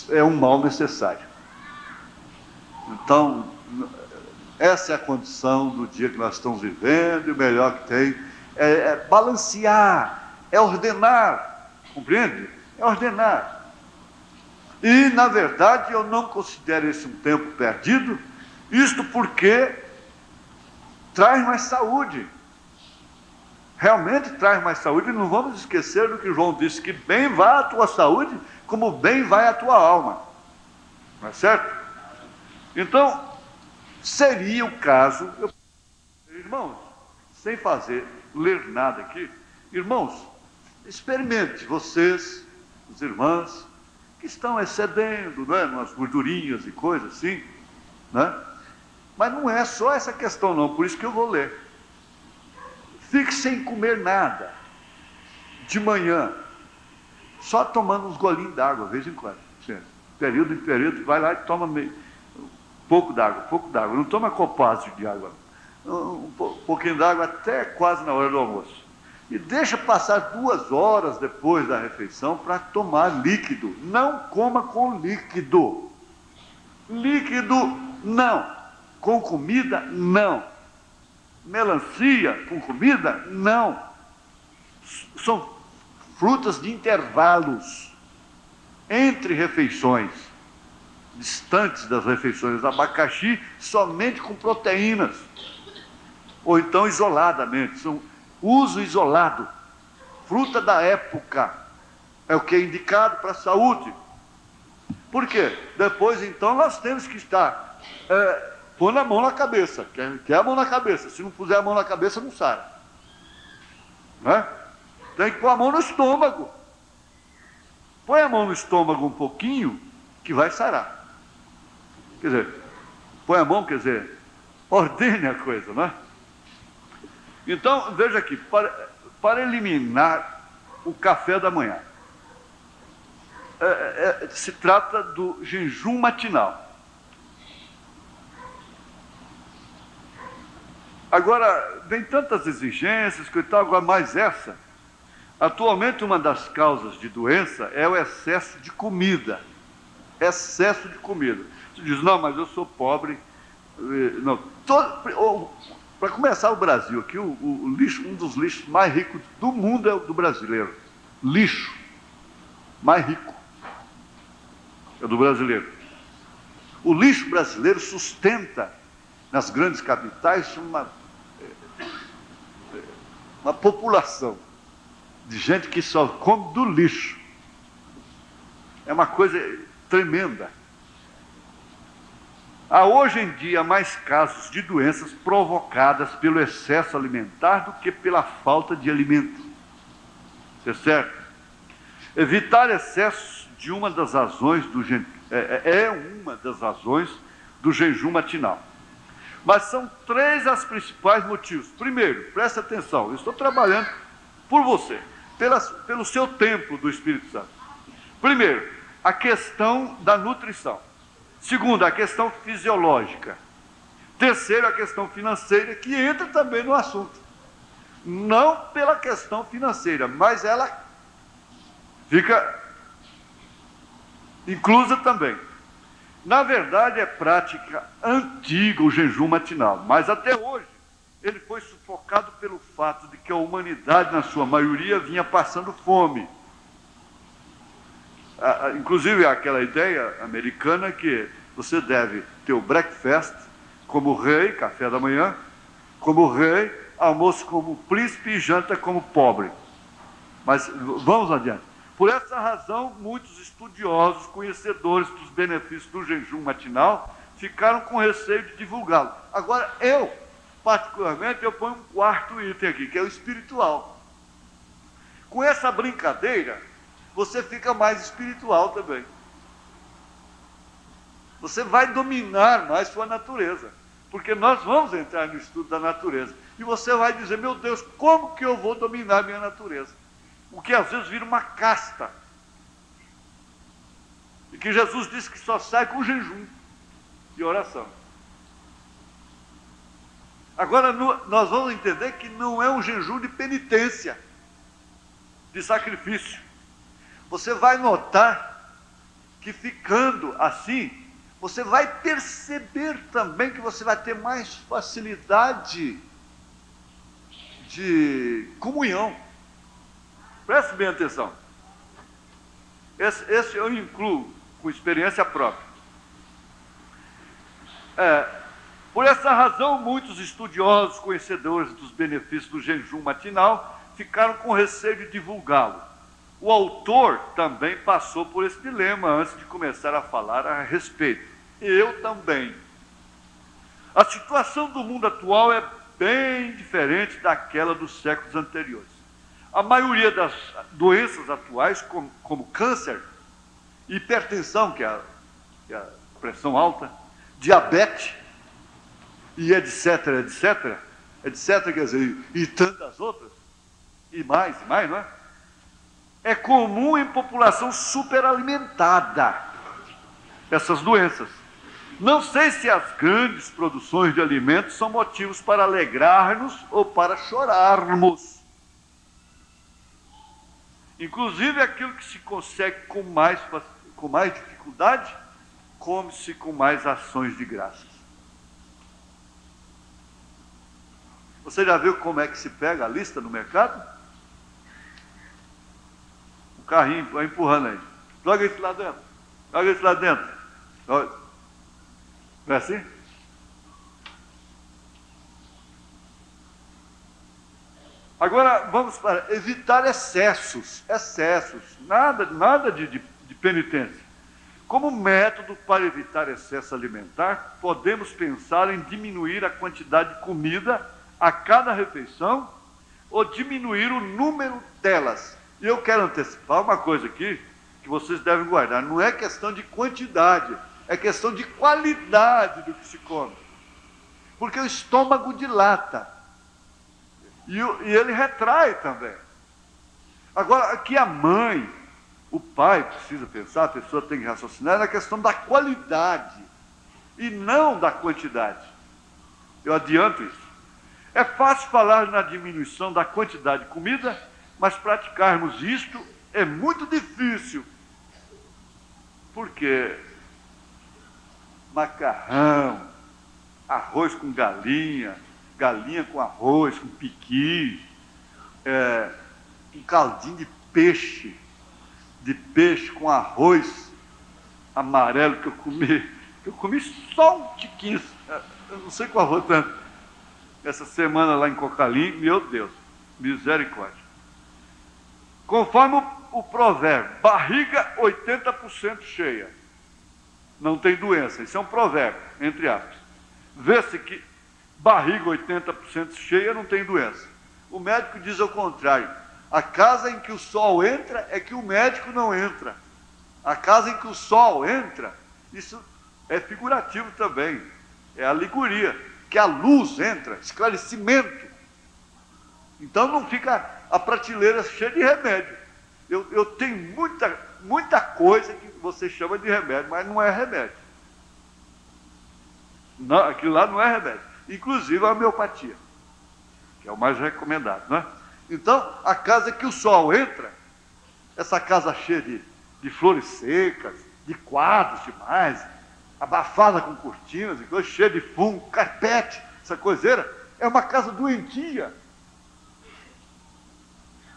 é um mal necessário. Então, essa é a condição do dia que nós estamos vivendo, e o melhor que tem é balancear, é ordenar, compreende? É ordenar. E, na verdade, eu não considero esse um tempo perdido, isto porque traz mais saúde. Realmente traz mais saúde, e não vamos esquecer do que João disse, que bem vai a tua saúde, como bem vai a tua alma. Não é certo? Então, seria o caso, irmãos, sem ler nada aqui, irmãos, experimente vocês, as irmãs, que estão excedendo, né, umas gordurinhas e coisas assim, né? Mas não é só essa questão não, por isso que eu vou ler. Fique sem comer nada, de manhã, só tomando uns golinhos d'água, de vez em quando. Período em período, vai lá e toma pouco d'água. Não toma copazes de água, um pouquinho d'água até quase na hora do almoço. E deixa passar 2 horas depois da refeição para tomar líquido. Não coma com líquido. Líquido, não. com comida? Não. Melancia com comida? Não. São frutas de intervalos entre refeições, distantes das refeições. Abacaxi somente com proteínas, ou então isoladamente, são uso isolado, fruta da época, é o que é indicado para a saúde. Por quê? Depois então nós temos que estar pondo a mão na cabeça, quer a mão na cabeça, se não puser a mão na cabeça não sai, né? Tem que pôr a mão no estômago. Põe a mão no estômago um pouquinho, que vai sarar. Quer dizer, põe a mão, quer dizer, ordene a coisa, né? Então, veja aqui, para eliminar o café da manhã, se trata do jejum matinal. Agora, vem tantas exigências, que tal, agora mais essa. Atualmente, uma das causas de doença é o excesso de comida. Excesso de comida. Você diz, não, mas eu sou pobre. Não, para começar, o Brasil, aqui, o lixo, um dos lixos mais ricos do mundo é o do brasileiro. Lixo mais rico é o do brasileiro. O lixo brasileiro sustenta, nas grandes capitais, uma população de gente que só come do lixo. É uma coisa tremenda. Há hoje em dia mais casos de doenças provocadas pelo excesso alimentar do que pela falta de alimento. Isso é certo? Evitar excesso de uma das razões uma das razões do jejum matinal. Mas são 3 os principais motivos. Primeiro, presta atenção, eu estou trabalhando por você, pelo seu templo do Espírito Santo. Primeiro, a questão da nutrição. Segundo, a questão fisiológica. Terceiro, a questão financeira, que entra também no assunto. Não pela questão financeira, mas ela fica inclusa também. Na verdade, é prática antiga o jejum matinal, mas até hoje ele foi sufocado pelo fato de que a humanidade, na sua maioria, vinha passando fome. Inclusive, aquela ideia americana que você deve ter o breakfast como rei, café da manhã, como rei, almoço como príncipe e janta como pobre. Mas vamos adiante. Por essa razão, muitos estudiosos, conhecedores dos benefícios do jejum matinal, ficaram com receio de divulgá-lo. Agora, particularmente, eu ponho um quarto item aqui, que é o espiritual. Com essa brincadeira, você fica mais espiritual também. Você vai dominar mais sua natureza, porque nós vamos entrar no estudo da natureza. E você vai dizer, meu Deus, como que eu vou dominar minha natureza? O que às vezes vira uma casta. E que Jesus disse que só sai com jejum e oração. Agora, nós vamos entender que não é um jejum de penitência, de sacrifício. Você vai notar que ficando assim, você vai perceber também que você vai ter mais facilidade de comunhão. Preste bem atenção. Esse eu incluo com experiência própria. Por essa razão, muitos estudiosos, conhecedores dos benefícios do jejum matinal, ficaram com receio de divulgá-lo. O autor também passou por esse dilema antes de começar a falar a respeito. Eu também. A situação do mundo atual é bem diferente daquela dos séculos anteriores. A maioria das doenças atuais, como câncer, hipertensão, que é a pressão alta, diabetes, e etc, etc, quer dizer, e tantas outras, e mais, não é? É comum em população superalimentada, essas doenças. Não sei se as grandes produções de alimentos são motivos para alegrarmos ou para chorarmos. Inclusive, aquilo que se consegue com mais dificuldade, come-se com mais ações de graças. Você já viu como é que se pega a lista no mercado? O carrinho vai empurrando aí. Joga isso lá dentro. Joga isso lá dentro. Não é assim? Agora, vamos para evitar excessos. Excessos. Nada de penitência. Como método para evitar excesso alimentar, podemos pensar em diminuir a quantidade de comida a cada refeição ou diminuir o número delas. E eu quero antecipar uma coisa aqui que vocês devem guardar. Não é questão de quantidade, é questão de qualidade do que se come. Porque o estômago dilata. E ele retrai também. Agora, aqui a mãe, o pai precisa pensar, a pessoa tem que raciocinar na questão da qualidade e não da quantidade. Eu adianto isso. É fácil falar na diminuição da quantidade de comida, mas praticarmos isto é muito difícil. Porque macarrão, arroz com galinha, galinha com arroz, com piqui, um caldinho de peixe com arroz amarelo que eu comi só um tiquinho, eu não sei qual arroz tanto. Essa semana lá em Cocalim, meu Deus, misericórdia. Conforme o provérbio, barriga 80% cheia, não tem doença. Isso é um provérbio, entre aspas. Vê-se que barriga 80% cheia não tem doença. O médico diz ao contrário. A casa em que o sol entra é que o médico não entra. A casa em que o sol entra, isso é figurativo também, é alegoria, que a luz entra, esclarecimento. Então não fica a prateleira cheia de remédio. Eu tenho muita coisa que você chama de remédio, mas não é remédio. Não, aquilo lá não é remédio. Inclusive a homeopatia, que é o mais recomendado, não é? Então, a casa que o sol entra, essa casa cheia de flores secas, de quadros demais, abafada com cortinas e coisa, cheia de fungo, carpete, essa coiseira, é uma casa doentia.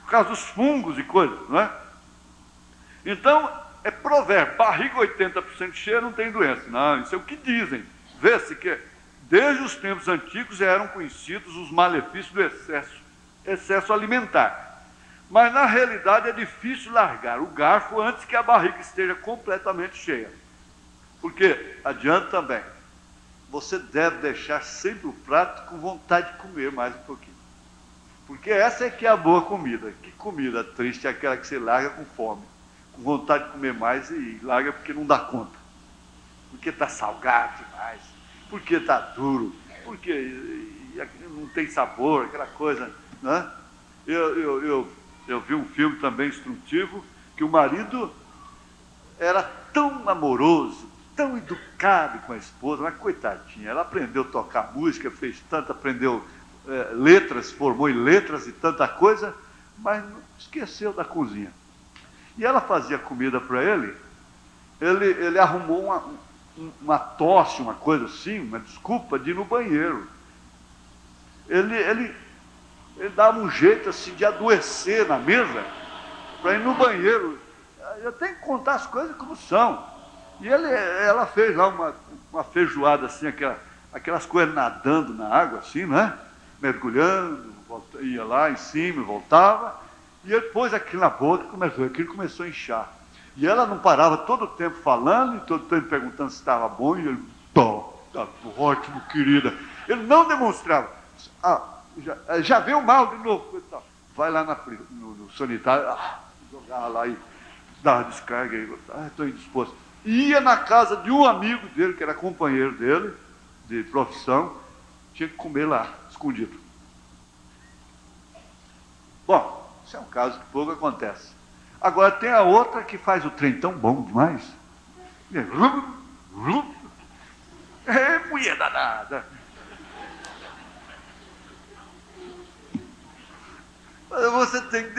Por causa dos fungos e coisas, não é? Então, é provérbio, barriga 80% cheia não tem doença. Não, isso é o que dizem. Vê-se que desde os tempos antigos eram conhecidos os malefícios do excesso alimentar. Mas na realidade é difícil largar o garfo antes que a barriga esteja completamente cheia. Porque, adianta também, você deve deixar sempre o prato com vontade de comer mais um pouquinho. Porque essa é que é a boa comida. Que comida triste é aquela que você larga com fome, com vontade de comer mais e larga porque não dá conta. Porque está salgado demais, porque está duro, porque não tem sabor, aquela coisa, né? Eu vi um filme também instrutivo, que o marido era tão amoroso, tão educado com a esposa, mas coitadinha, ela aprendeu a tocar música, fez tanto, aprendeu letras, formou em letras e tanta coisa, mas esqueceu da cozinha. E ela fazia comida para ele arrumou uma tosse, uma coisa assim, uma desculpa de ir no banheiro. Ele dava um jeito assim de adoecer na mesa para ir no banheiro. Eu tenho que contar as coisas como são. E ela fez lá uma feijoada assim, aquelas coisas nadando na água assim, né? Mergulhando, ia lá em cima, voltava, e ele pôs aquilo na boca e aquilo começou a inchar. E ela não parava todo o tempo falando, e todo o tempo perguntando se estava bom, e ele, tá ótimo, querida. Ele não demonstrava. Já veio mal de novo. Vai lá no sanitário, jogar lá e dar uma descarga aí. Estou indisposto. Ia na casa de um amigo dele, que era companheiro dele, de profissão, tinha que comer lá, escondido. Bom, isso é um caso que pouco acontece. Agora tem a outra que faz o trem tão bom demais. Mulher danada. Mas você tem que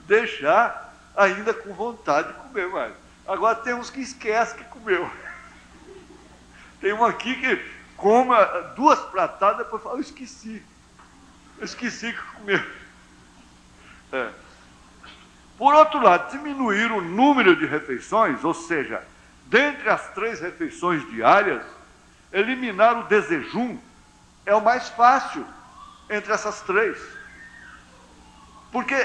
deixar ainda com vontade de comer mais. Agora tem uns que esquecem que comeu. Tem um aqui que come 2 pratadas, depois fala, eu esqueci. Eu esqueci que comer. Por outro lado, diminuir o número de refeições, ou seja, dentre as 3 refeições diárias, eliminar o desjejum é o mais fácil entre essas 3. Porque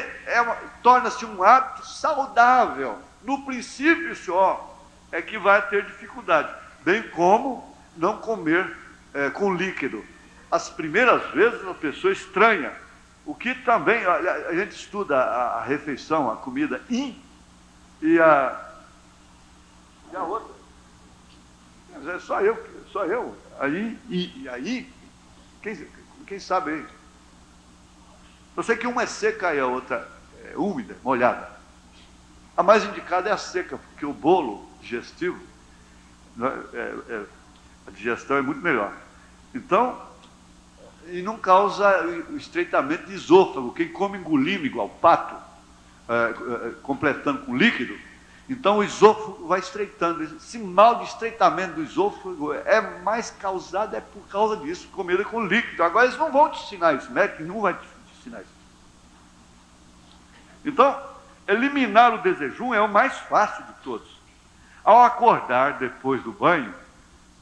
torna-se um hábito saudável. No princípio só é que vai ter dificuldade, bem como não comer com líquido. As primeiras vezes a pessoa estranha, o que também, a gente estuda a refeição, a comida in e a outra. É só eu. Aí, e aí, quem sabe aí? Eu sei que uma é seca e a outra é úmida, molhada. A mais indicada é a seca, porque o bolo digestivo, a digestão é muito melhor. Então, e não causa o estreitamento de esôfago. Quem come engolindo igual pato, completando com líquido, então o esôfago vai estreitando. Esse mal de estreitamento do esôfago é mais causado por causa disso, comida com líquido. Agora eles não vão te ensinar isso, médico não vai te ensinar isso. Então, eliminar o desjejum é o mais fácil de todos. Ao acordar depois do banho,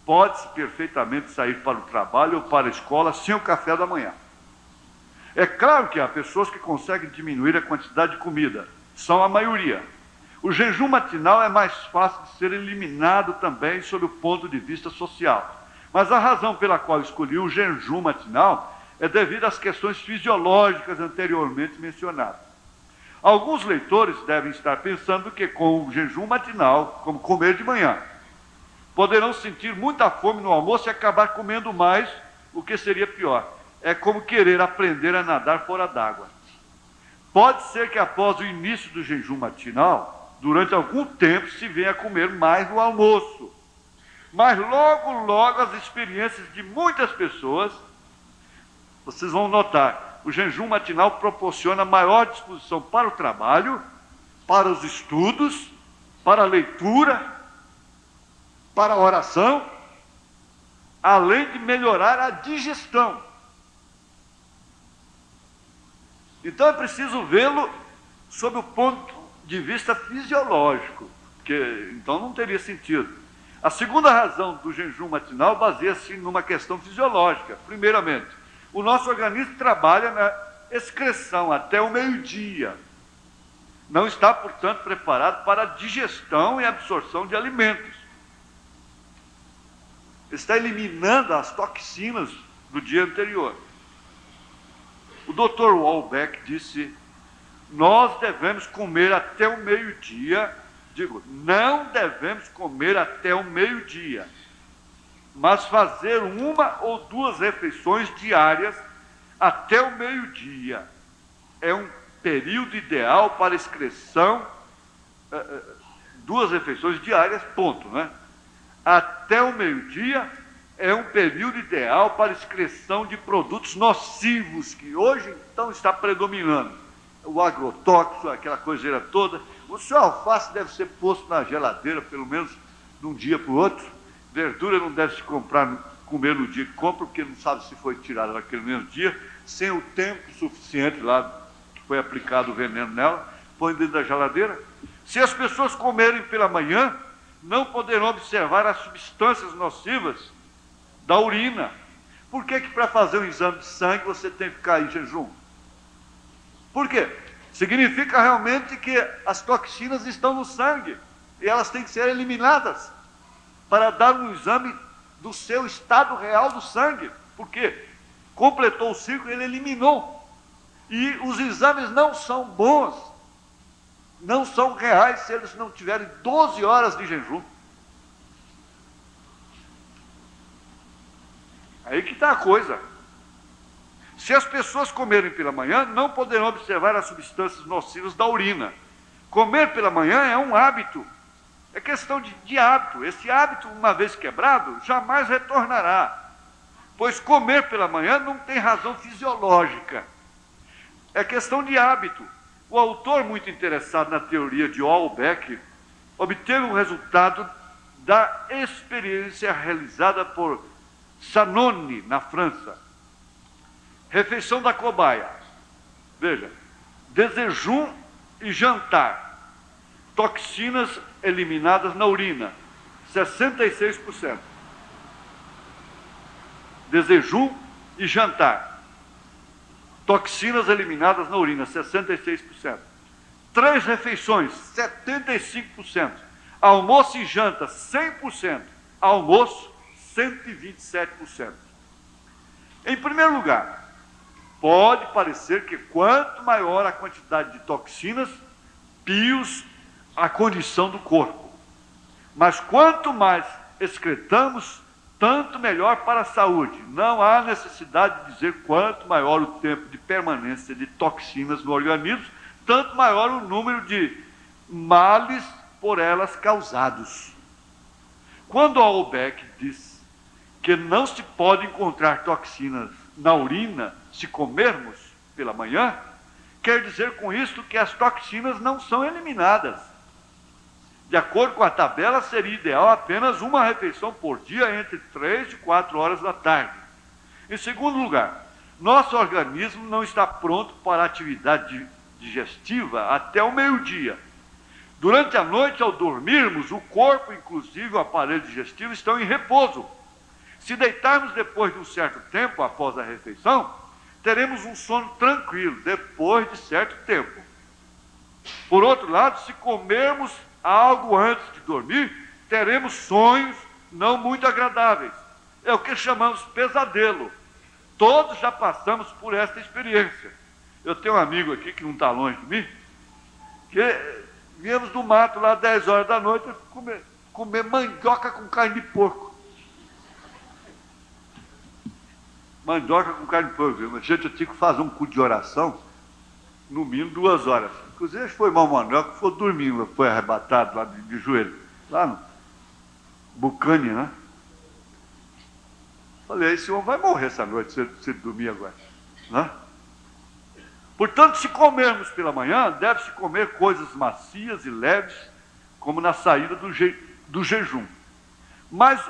pode-se perfeitamente sair para o trabalho ou para a escola sem o café da manhã. É claro que há pessoas que conseguem diminuir a quantidade de comida, são a maioria. O jejum matinal é mais fácil de ser eliminado também sob o ponto de vista social. Mas a razão pela qual escolhi o jejum matinal é devido às questões fisiológicas anteriormente mencionadas. Alguns leitores devem estar pensando que com o jejum matinal, como comer de manhã, poderão sentir muita fome no almoço e acabar comendo mais, o que seria pior. É como querer aprender a nadar fora d'água. Pode ser que após o início do jejum matinal, durante algum tempo se venha a comer mais no almoço. Mas logo as experiências de muitas pessoas, vocês vão notar, o jejum matinal proporciona maior disposição para o trabalho, para os estudos, para a leitura, para a oração, além de melhorar a digestão. Então é preciso vê-lo sob o ponto de vista fisiológico, porque então não teria sentido. A segunda razão do jejum matinal baseia-se numa questão fisiológica. Primeiramente, o nosso organismo trabalha na excreção até o meio-dia. Não está, portanto, preparado para a digestão e absorção de alimentos. Está eliminando as toxinas do dia anterior. O Dr. Walbeck disse: nós devemos comer até o meio-dia. Não devemos comer até o meio-dia, mas fazer 1 ou 2 refeições diárias até o meio-dia. É um período ideal para excreção, 2 refeições diárias, ponto, né? Até o meio-dia é um período ideal para excreção de produtos nocivos, que hoje então está predominando. O agrotóxico, aquela coiseira toda. O seu alface deve ser posto na geladeira, pelo menos de um dia para o outro. Verdura não deve se comer no dia que compra, porque não sabe se foi tirada naquele mesmo dia, sem o tempo suficiente lá que foi aplicado o veneno nela. Põe dentro da geladeira. Se as pessoas comerem pela manhã, não poderão observar as substâncias nocivas da urina. Por que para fazer um exame de sangue você tem que ficar em jejum? Por quê? Significa realmente que as toxinas estão no sangue e elas têm que ser eliminadas para dar um exame do seu estado real do sangue. Por quê? Completou o ciclo, ele eliminou. E os exames não são bons, não são reais se eles não tiverem 12 horas de jejum. Aí que está a coisa. Se as pessoas comerem pela manhã, não poderão observar as substâncias nocivas da urina. Comer pela manhã é um hábito, é questão de hábito. Esse hábito, uma vez quebrado, jamais retornará, pois comer pela manhã não tem razão fisiológica, é questão de hábito. O autor, muito interessado na teoria de Walbeck, obteve um resultado da experiência realizada por Sanoni, na França. Refeição da cobaia. Veja, desjejum e jantar. Toxinas eliminadas na urina, 66%. Desjejum e jantar. Toxinas eliminadas na urina, 66%. 3 refeições, 75%. Almoço e janta, 100%. Almoço, 127%. Em primeiro lugar, pode parecer que quanto maior a quantidade de toxinas, pior a condição do corpo. Mas quanto mais excretamos, tanto melhor para a saúde. Não há necessidade de dizer quanto maior o tempo de permanência de toxinas no organismo, tanto maior o número de males por elas causados. Quando Albeck diz que não se pode encontrar toxinas na urina se comermos pela manhã, quer dizer com isso que as toxinas não são eliminadas. De acordo com a tabela, seria ideal apenas uma refeição por dia entre 3 e 4 horas da tarde. Em segundo lugar, nosso organismo não está pronto para a atividade digestiva até o meio-dia. Durante a noite, ao dormirmos, o corpo, inclusive o aparelho digestivo, estão em repouso. Se deitarmos depois de um certo tempo, após a refeição, teremos um sono tranquilo, depois de certo tempo. Por outro lado, se comermos algo antes de dormir, teremos sonhos não muito agradáveis. É o que chamamos pesadelo. Todos já passamos por esta experiência. Eu tenho um amigo aqui, que não está longe de mim, que viemos do mato lá às 10 horas da noite comer mandioca com carne de porco. Mandioca com carne de porco. Gente, eu tinha que fazer um culto de oração, no mínimo 2 horas. Inclusive, foi mal mandioca, foi dormindo, foi arrebatado lá de joelho, lá no Bucânia, né? Falei, esse homem vai morrer essa noite, se ele dormir agora, né? Portanto, se comermos pela manhã, deve-se comer coisas macias e leves, como na saída do jejum. Mas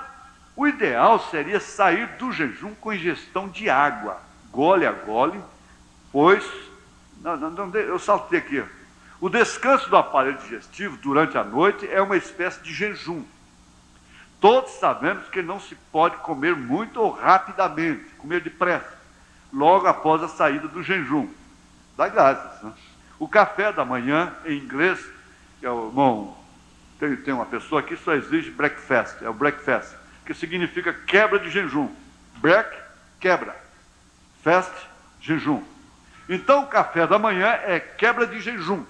o ideal seria sair do jejum com ingestão de água, gole a gole, pois... eu saltei aqui. O descanso do aparelho digestivo durante a noite é uma espécie de jejum. Todos sabemos que não se pode comer muito ou rapidamente, comer depressa, logo após a saída do jejum. Dá graças, né? O café da manhã, em inglês, que é tem uma pessoa aqui que só exige breakfast, é o breakfast, que significa quebra de jejum. Break, quebra. Fast, jejum. Então, o café da manhã é quebra de jejum.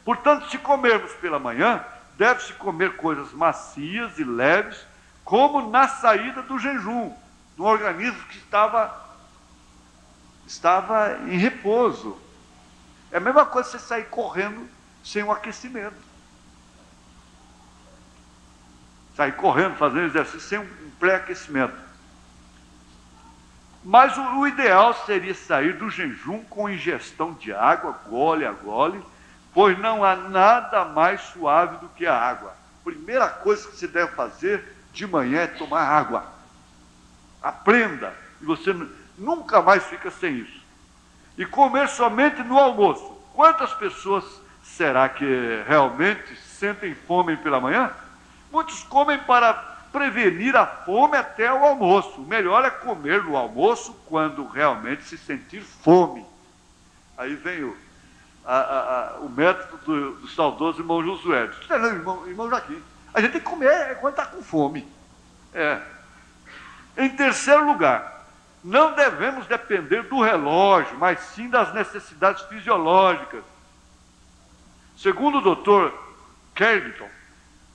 Portanto, se comermos pela manhã, deve-se comer coisas macias e leves, como na saída do jejum, no organismo que estava em repouso. É a mesma coisa você sair correndo sem um aquecimento. Sair correndo, fazendo exercício sem um pré-aquecimento. Mas o ideal seria sair do jejum com ingestão de água, gole a gole, pois não há nada mais suave do que a água. A primeira coisa que você deve fazer de manhã é tomar água. Aprenda, e você nunca mais fica sem isso. E comer somente no almoço. Quantas pessoas será que realmente sentem fome pela manhã? Muitos comem para prevenir a fome até o almoço. O melhor é comer no almoço quando realmente se sentir fome. Aí vem o método do saudoso irmão Josué. Não, irmão Joaquim, a gente tem que comer quando está com fome. Em terceiro lugar, não devemos depender do relógio, mas sim das necessidades fisiológicas. Segundo o Dr. Carrington,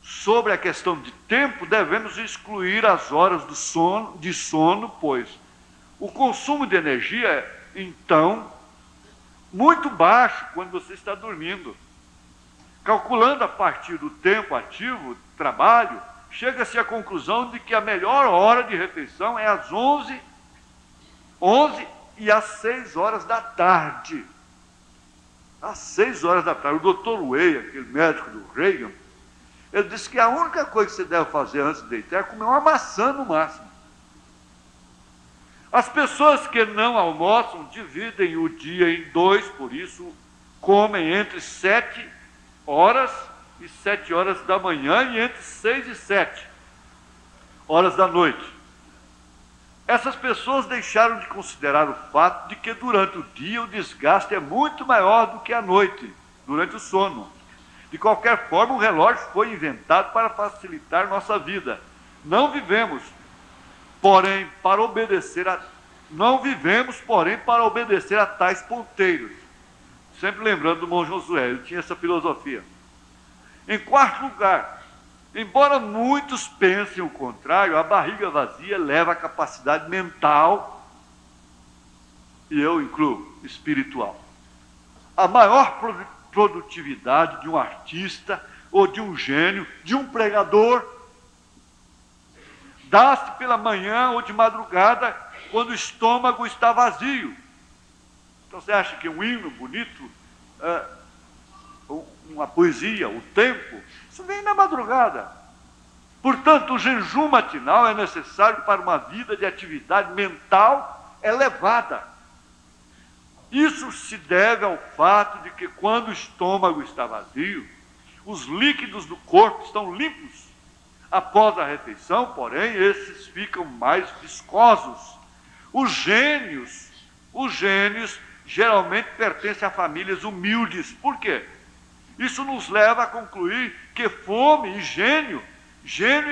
sobre a questão de tempo, devemos excluir as horas de sono, pois o consumo de energia é, então, muito baixo quando você está dormindo. Calculando a partir do tempo ativo, trabalho, chega-se à conclusão de que a melhor hora de refeição é às 11 e às 6 horas da tarde. Às 6 horas da tarde. O Dr. Way, aquele médico do Reagan, ele disse que a única coisa que você deve fazer antes de deitar é comer uma maçã no máximo. As pessoas que não almoçam dividem o dia em dois, por isso comem entre 7 horas e 7 horas da manhã e entre 6 e 7 horas da noite. Essas pessoas deixaram de considerar o fato de que durante o dia o desgaste é muito maior do que à noite, durante o sono. De qualquer forma, o relógio foi inventado para facilitar nossa vida. Não vivemos, porém, para obedecer a tais ponteiros. Sempre lembrando do Monge Josué, ele tinha essa filosofia. Em quarto lugar, embora muitos pensem o contrário, a barriga vazia leva à capacidade mental, e eu incluo, espiritual. A maior produtividade de um artista, ou de um gênio, de um pregador, dá-se pela manhã ou de madrugada, quando o estômago está vazio. Então você acha que um hino bonito, uma poesia, o tempo, isso vem na madrugada. Portanto, o jejum matinal é necessário para uma vida de atividade mental elevada. Isso se deve ao fato de que quando o estômago está vazio, os líquidos do corpo estão limpos. Após a refeição, porém, esses ficam mais viscosos. Os gênios geralmente pertencem a famílias humildes. Por quê? Isso nos leva a concluir que fome e gênio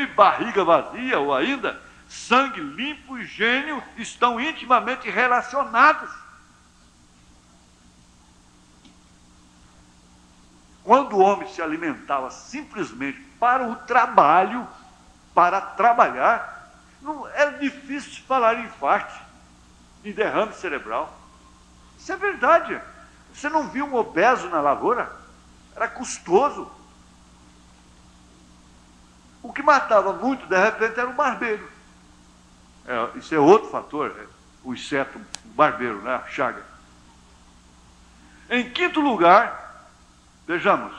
e barriga vazia, ou ainda sangue limpo e gênio, estão intimamente relacionados. Quando o homem se alimentava simplesmente para o trabalho, para trabalhar, não era difícil falar em infarto, em derrame cerebral. Isso é verdade. Você não viu um obeso na lavoura? Era custoso. O que matava muito, de repente, era o barbeiro. Isso é outro fator, o inseto, o barbeiro, né? A chaga. Em quinto lugar, vejamos,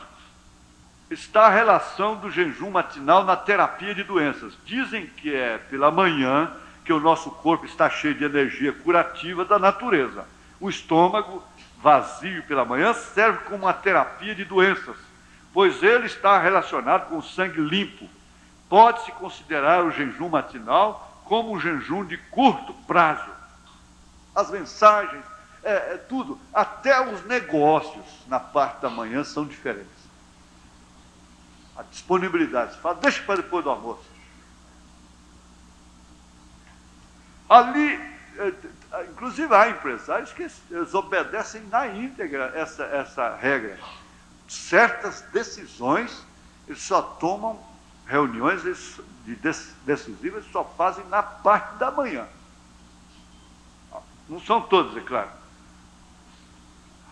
está a relação do jejum matinal na terapia de doenças. Dizem que é pela manhã que o nosso corpo está cheio de energia curativa da natureza. O estômago vazio pela manhã serve como uma terapia de doenças, pois ele está relacionado com o sangue limpo. Pode-se considerar o jejum matinal como um jejum de curto prazo. As mensagens, tudo, até os negócios na parte da manhã são diferentes. A disponibilidade, você fala, deixa para depois do almoço. Ali, inclusive há empresários que eles obedecem na íntegra essa regra. Certas decisões, eles só tomam reuniões decisivas, só fazem na parte da manhã. Não são todos, é claro.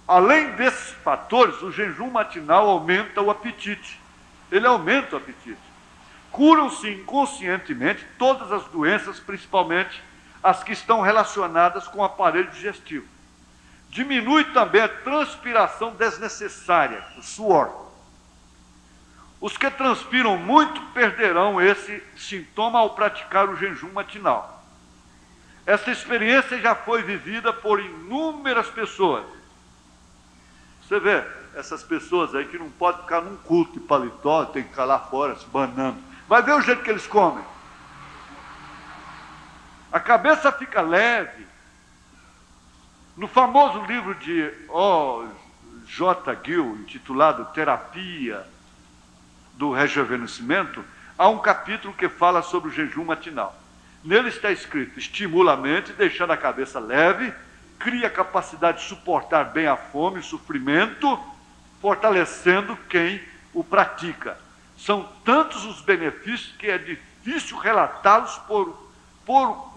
Além desses fatores, o jejum matinal aumenta o apetite. Ele aumenta o apetite. Curam-se inconscientemente todas as doenças, principalmente as que estão relacionadas com o aparelho digestivo. Diminui também a transpiração desnecessária, o suor. Os que transpiram muito perderão esse sintoma ao praticar o jejum matinal. Essa experiência já foi vivida por inúmeras pessoas. Você vê, essas pessoas aí que não podem ficar num culto de paletó, tem que ficar lá fora se banando. Vai ver o jeito que eles comem. A cabeça fica leve. No famoso livro de J. Gill, intitulado Terapia do Rejuvenescimento, há um capítulo que fala sobre o jejum matinal. Nele está escrito: estimula a mente, deixando a cabeça leve, cria a capacidade de suportar bem a fome e o sofrimento, fortalecendo quem o pratica. São tantos os benefícios que é difícil relatá-los por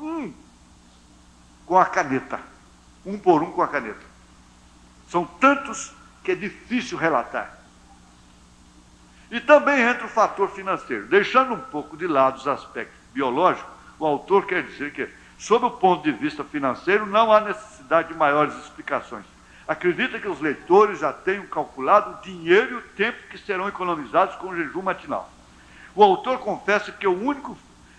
um com a caneta. Um por um com a caneta. São tantos que é difícil relatar. E também entra o fator financeiro. Deixando um pouco de lado os aspectos biológicos, o autor quer dizer que, sob o ponto de vista financeiro, não há necessidade de maiores explicações. Acredita que os leitores já tenham calculado o dinheiro e o tempo que serão economizados com o jejum matinal. O autor confessa que o único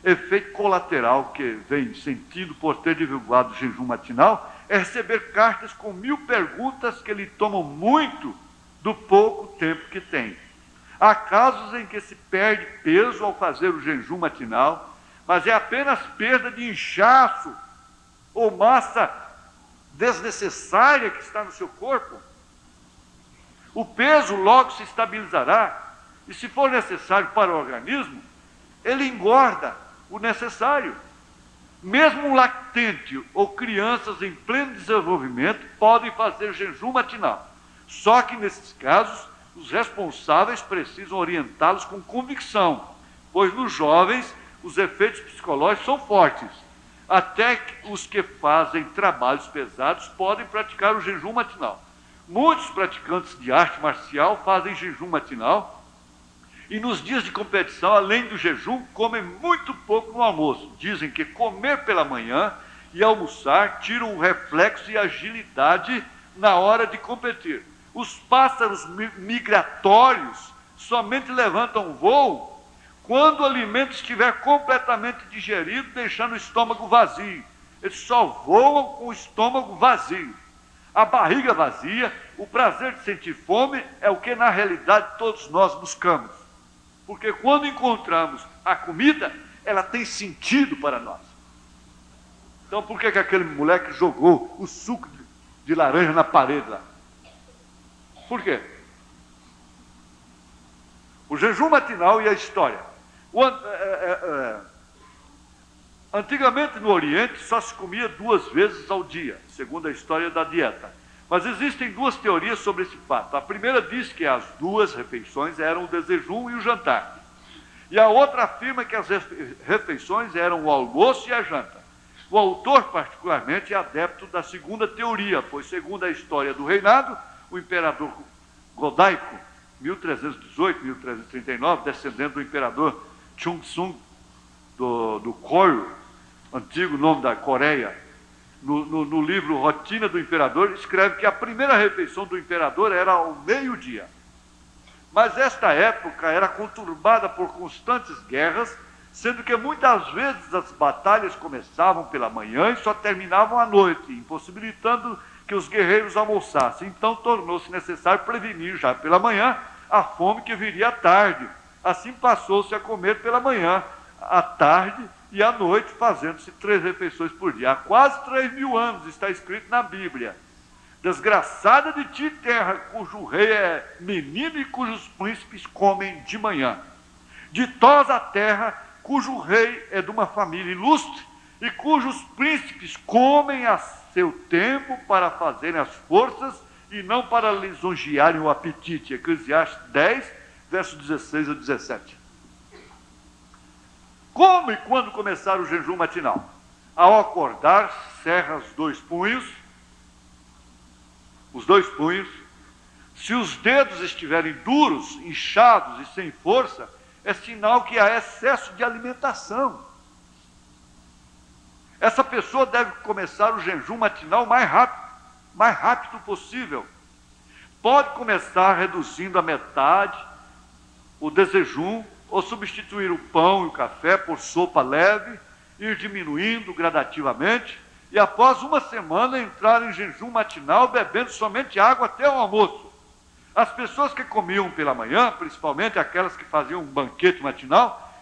efeito colateral que vem sentindo por ter divulgado o jejum matinal é receber cartas com 1000 perguntas que lhe tomam muito do pouco tempo que tem. Há casos em que se perde peso ao fazer o jejum matinal, mas é apenas perda de inchaço ou massa desnecessária que está no seu corpo. O peso logo se estabilizará, e se for necessário para o organismo, ele engorda o necessário. Mesmo um lactente ou crianças em pleno desenvolvimento podem fazer jejum matinal. Só que nesses casos, os responsáveis precisam orientá-los com convicção, pois nos jovens os efeitos psicológicos são fortes. Até que os que fazem trabalhos pesados podem praticar o jejum matinal. Muitos praticantes de arte marcial fazem jejum matinal e nos dias de competição, além do jejum, comem muito pouco no almoço. Dizem que comer pela manhã e almoçar tiram o reflexo e agilidade na hora de competir. Os pássaros migratórios somente levantam voo quando o alimento estiver completamente digerido, deixando o estômago vazio. Eles só voam com o estômago vazio. A barriga vazia, o prazer de sentir fome é o que na realidade todos nós buscamos. Porque quando encontramos a comida, ela tem sentido para nós. Então por que aquele moleque jogou o suco de laranja na parede lá? Por quê? O jejum matinal e a história. Antigamente no Oriente só se comia 2 vezes ao dia, segundo a história da dieta. Mas existem 2 teorias sobre esse fato. A primeira diz que as 2 refeições eram o desjejum e o jantar. E a outra afirma que as refeições eram o almoço e a janta. O autor, particularmente, é adepto da segunda teoria, pois, segundo a história do reinado, o imperador Go-Daigo, 1318-1339, descendente do imperador Chung-Sung do Koryo, antigo nome da Coreia, no livro Rotina do Imperador, escreve que a primeira refeição do imperador era ao meio-dia. Mas esta época era conturbada por constantes guerras, sendo que muitas vezes as batalhas começavam pela manhã e só terminavam à noite, impossibilitando que os guerreiros almoçassem. Então tornou-se necessário prevenir já pela manhã a fome que viria à tarde. Assim passou-se a comer pela manhã, à tarde e à noite, fazendo-se 3 refeições por dia. Há quase 3.000 anos está escrito na Bíblia: desgraçada de ti, terra, cujo rei é menino e cujos príncipes comem de manhã. Ditosa a terra, cujo rei é de uma família ilustre e cujos príncipes comem a seu tempo para fazerem as forças e não para lisonjearem o apetite. Eclesiastes 10, versos 16 a 17. Como e quando começar o jejum matinal? Ao acordar, cerra os 2 punhos, Se os dedos estiverem duros, inchados e sem força, é sinal que há excesso de alimentação. Essa pessoa deve começar o jejum matinal o mais rápido possível. Pode começar reduzindo a metade o desjejum, ou substituir o pão e o café por sopa leve, ir diminuindo gradativamente, e após 1 semana entrar em jejum matinal, bebendo somente água até o almoço. As pessoas que comiam pela manhã, principalmente aquelas que faziam um banquete matinal,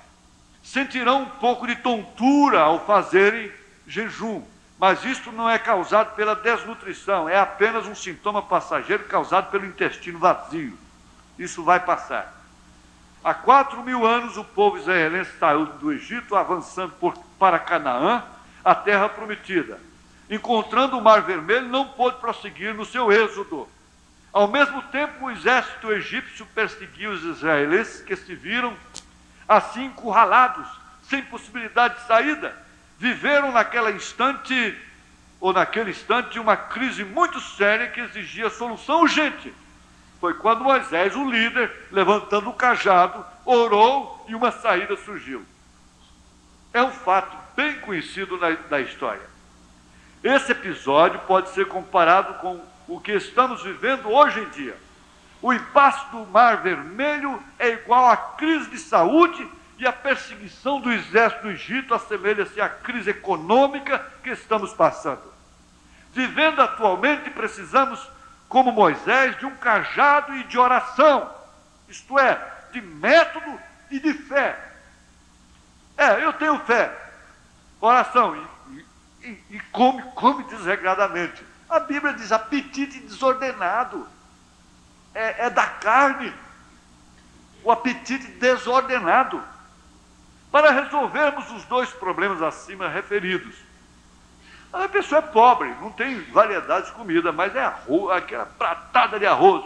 sentirão um pouco de tontura ao fazerem jejum, mas isto não é causado pela desnutrição, é apenas um sintoma passageiro causado pelo intestino vazio. Isso vai passar. Há 4.000 anos o povo israelense saiu do Egito, avançando para Canaã, a terra prometida. Encontrando o Mar Vermelho, não pôde prosseguir no seu êxodo. Ao mesmo tempo, o exército egípcio perseguiu os israelenses, que se viram assim encurralados, sem possibilidade de saída. Viveram naquele instante uma crise muito séria que exigia solução urgente. Foi quando Moisés, o líder, levantando o cajado, orou e uma saída surgiu. É um fato bem conhecido da história. Esse episódio pode ser comparado com o que estamos vivendo hoje em dia. O impasse do Mar Vermelho é igual à crise de saúde e a perseguição do exército do Egito assemelha-se à crise econômica que estamos passando. Vivendo atualmente, precisamos, como Moisés, de um cajado e de oração, isto é, de método e de fé. Eu tenho fé, oração, e come desregradamente. A Bíblia diz apetite desordenado, é da carne, o apetite desordenado. Para resolvermos os dois problemas acima referidos, a pessoa é pobre, não tem variedade de comida, mas é arroz, aquela pratada de arroz.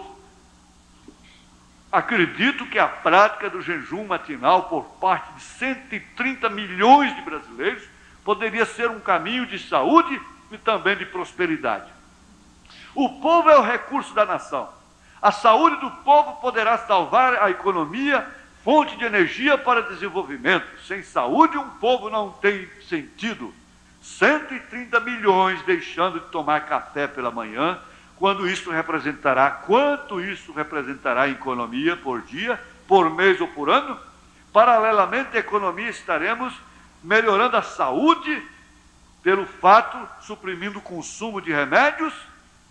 Acredito que a prática do jejum matinal por parte de 130 milhões de brasileiros poderia ser um caminho de saúde e também de prosperidade. O povo é o recurso da nação. A saúde do povo poderá salvar a economia, fonte de energia para desenvolvimento. Sem saúde, um povo não tem sentido. 130 milhões deixando de tomar café pela manhã, quanto isso representará em economia por dia, por mês ou por ano? Paralelamente à economia, estaremos melhorando a saúde pelo fato, suprimindo o consumo de remédios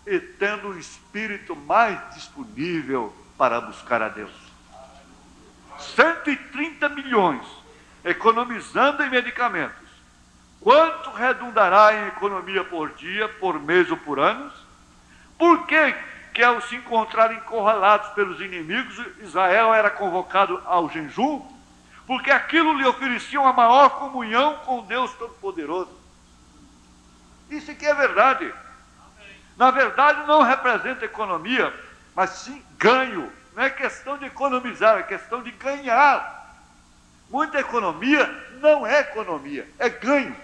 e tendo um espírito mais disponível para buscar a Deus. 130 milhões economizando em medicamentos. Quanto redundará em economia por dia, por mês ou por anos? Por que ao se encontrarem encurralados pelos inimigos, Israel era convocado ao jejum? Porque aquilo lhe oferecia uma maior comunhão com Deus Todo-Poderoso. Isso aqui é verdade. Na verdade, não representa economia, mas sim ganho. Não é questão de economizar, é questão de ganhar. Muita economia não é economia, é ganho.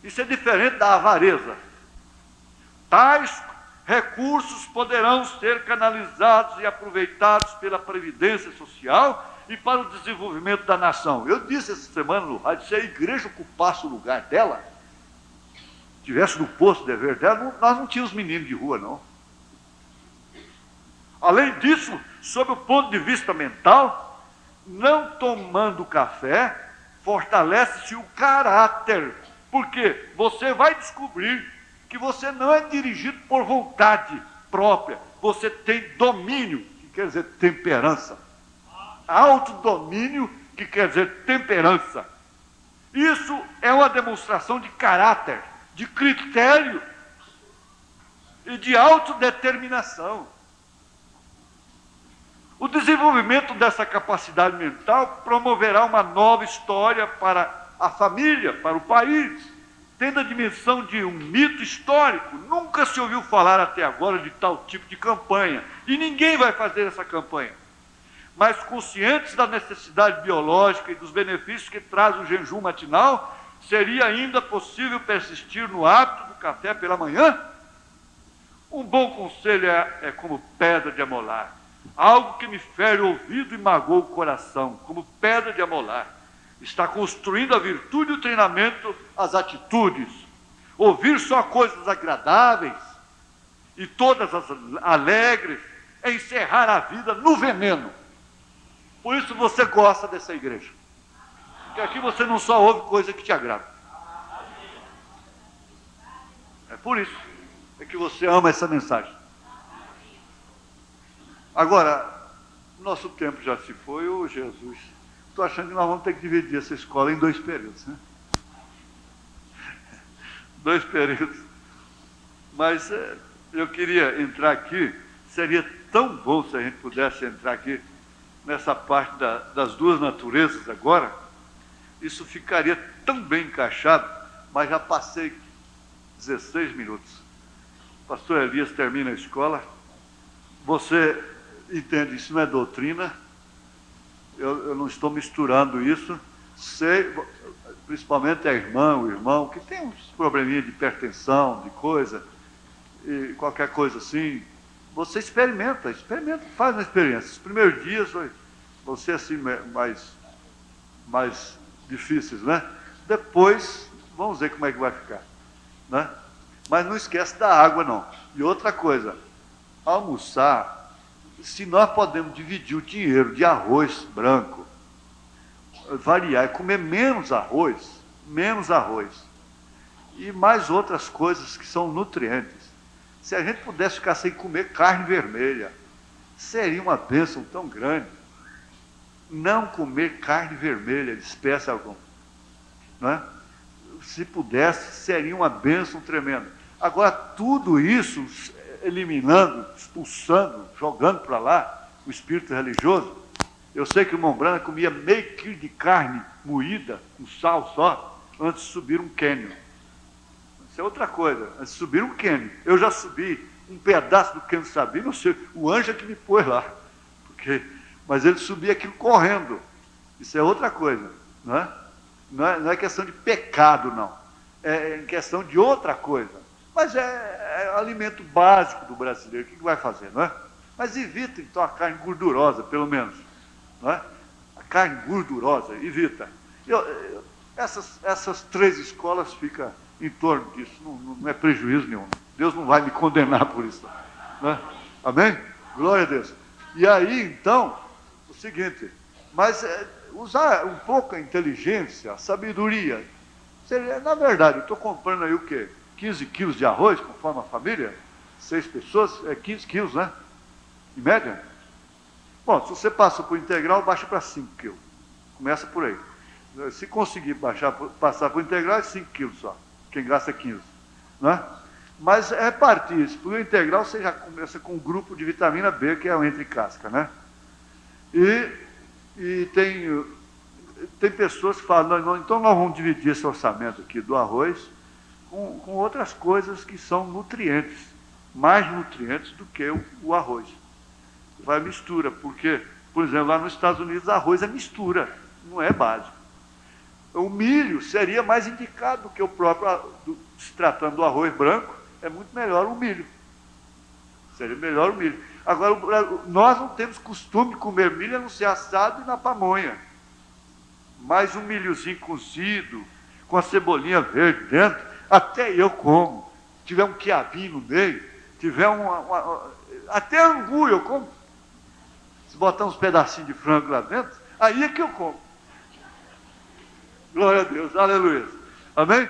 Isso é diferente da avareza. Tais recursos poderão ser canalizados e aproveitados pela Previdência Social e para o desenvolvimento da nação. Eu disse essa semana no rádio, se a igreja ocupasse o lugar dela, tivesse no posto de dever dela, nós não tínhamos meninos de rua, não. Além disso, sob o ponto de vista mental, não tomando café, fortalece-se o caráter, porque você vai descobrir que você não é dirigido por vontade própria, você tem domínio, que quer dizer temperança. Autodomínio, que quer dizer temperança. Isso é uma demonstração de caráter, de critério e de autodeterminação. O desenvolvimento dessa capacidade mental promoverá uma nova história para a família, para o país, tendo a dimensão de um mito histórico. Nunca se ouviu falar até agora de tal tipo de campanha, e ninguém vai fazer essa campanha. Mas conscientes da necessidade biológica e dos benefícios que traz o jejum matinal, seria ainda possível persistir no hábito do café pela manhã? Um bom conselho é como pedra de amolar, algo que me fere o ouvido e magoa o coração, como pedra de amolar. Está construindo a virtude e o treinamento, as atitudes. Ouvir só coisas agradáveis e todas as alegres é encerrar a vida no veneno. Por isso você gosta dessa igreja. Porque aqui você não só ouve coisa que te agrada. É por isso que você ama essa mensagem. Agora, nosso tempo já se foi, ô Jesus. Estou achando que nós vamos ter que dividir essa escola em 2 períodos, né? 2 períodos. Mas eu queria entrar aqui, seria tão bom se a gente pudesse entrar aqui nessa parte das 2 naturezas agora. Isso ficaria tão bem encaixado, mas já passei 16 minutos. O pastor Elias termina a escola. Você entende, isso não é doutrina. Eu não estou misturando isso. Sei, principalmente a irmã, o irmão, que tem uns probleminha de hipertensão, de coisa, e qualquer coisa assim. Você experimenta, faz uma experiência. Os primeiros dias vão ser assim mais difíceis, né? Depois, vamos ver como é que vai ficar, né? Mas não esquece da água, não. E outra coisa, almoçar, se nós podemos dividir o dinheiro de arroz branco variar, é comer menos arroz e mais outras coisas que são nutrientes. Se a gente pudesse ficar sem comer carne vermelha, seria uma bênção tão grande. Não comer carne vermelha de espécie alguma, não é? Se pudesse, seria uma bênção tremenda. Agora, tudo isso, eliminando, expulsando, jogando para lá o espírito religioso. Eu sei que o irmão Brana comia meio quilo de carne moída, com sal só, antes de subir um cânion. Isso é outra coisa, antes de subir um cânion. Eu já subi um pedaço do cânion Sabino, não sei, o anjo é que me pôs lá. Mas ele subia aquilo correndo. Isso é outra coisa, não é? Não é questão de pecado, não. É questão de outra coisa. Mas é alimento básico do brasileiro. O que vai fazer, não é? Mas evita, então, a carne gordurosa, pelo menos. Não é? A carne gordurosa, evita. Essas 3 escolas ficam em torno disso. Não é prejuízo nenhum. Deus não vai me condenar por isso. Não é? Amém? Glória a Deus. E aí, então, o seguinte, mas usar um pouco a inteligência, a sabedoria. Na verdade, eu estou comprando aí o quê? 15 quilos de arroz, conforme a família? 6 pessoas, 15 quilos, né? Em média? Bom, se você passa por integral, baixa para 5 quilos. Começa por aí. Se conseguir passar por integral, é 5 quilos só. Quem gasta 15. Né? Mas repartir isso. Por integral, você já começa com um grupo de vitamina B, que é o entre casca, né? E tem pessoas que falam, não, então nós vamos dividir esse orçamento aqui do arroz com outras coisas que são nutrientes, mais nutrientes do que o arroz. Vai mistura, porque, por exemplo, lá nos Estados Unidos, arroz é mistura, não é básico. O milho seria mais indicado do que o próprio, se tratando do arroz branco, é muito melhor o milho. Seria melhor o milho. Agora, nós não temos costume de comer milho, a não ser assado e na pamonha. Mas um milhozinho cozido, com a cebolinha verde dentro, até eu como. Se tiver um quiabinho no meio, tiver até angu eu como. Se botar uns pedacinhos de frango lá dentro, aí é que eu como. Glória a Deus, aleluia. Amém?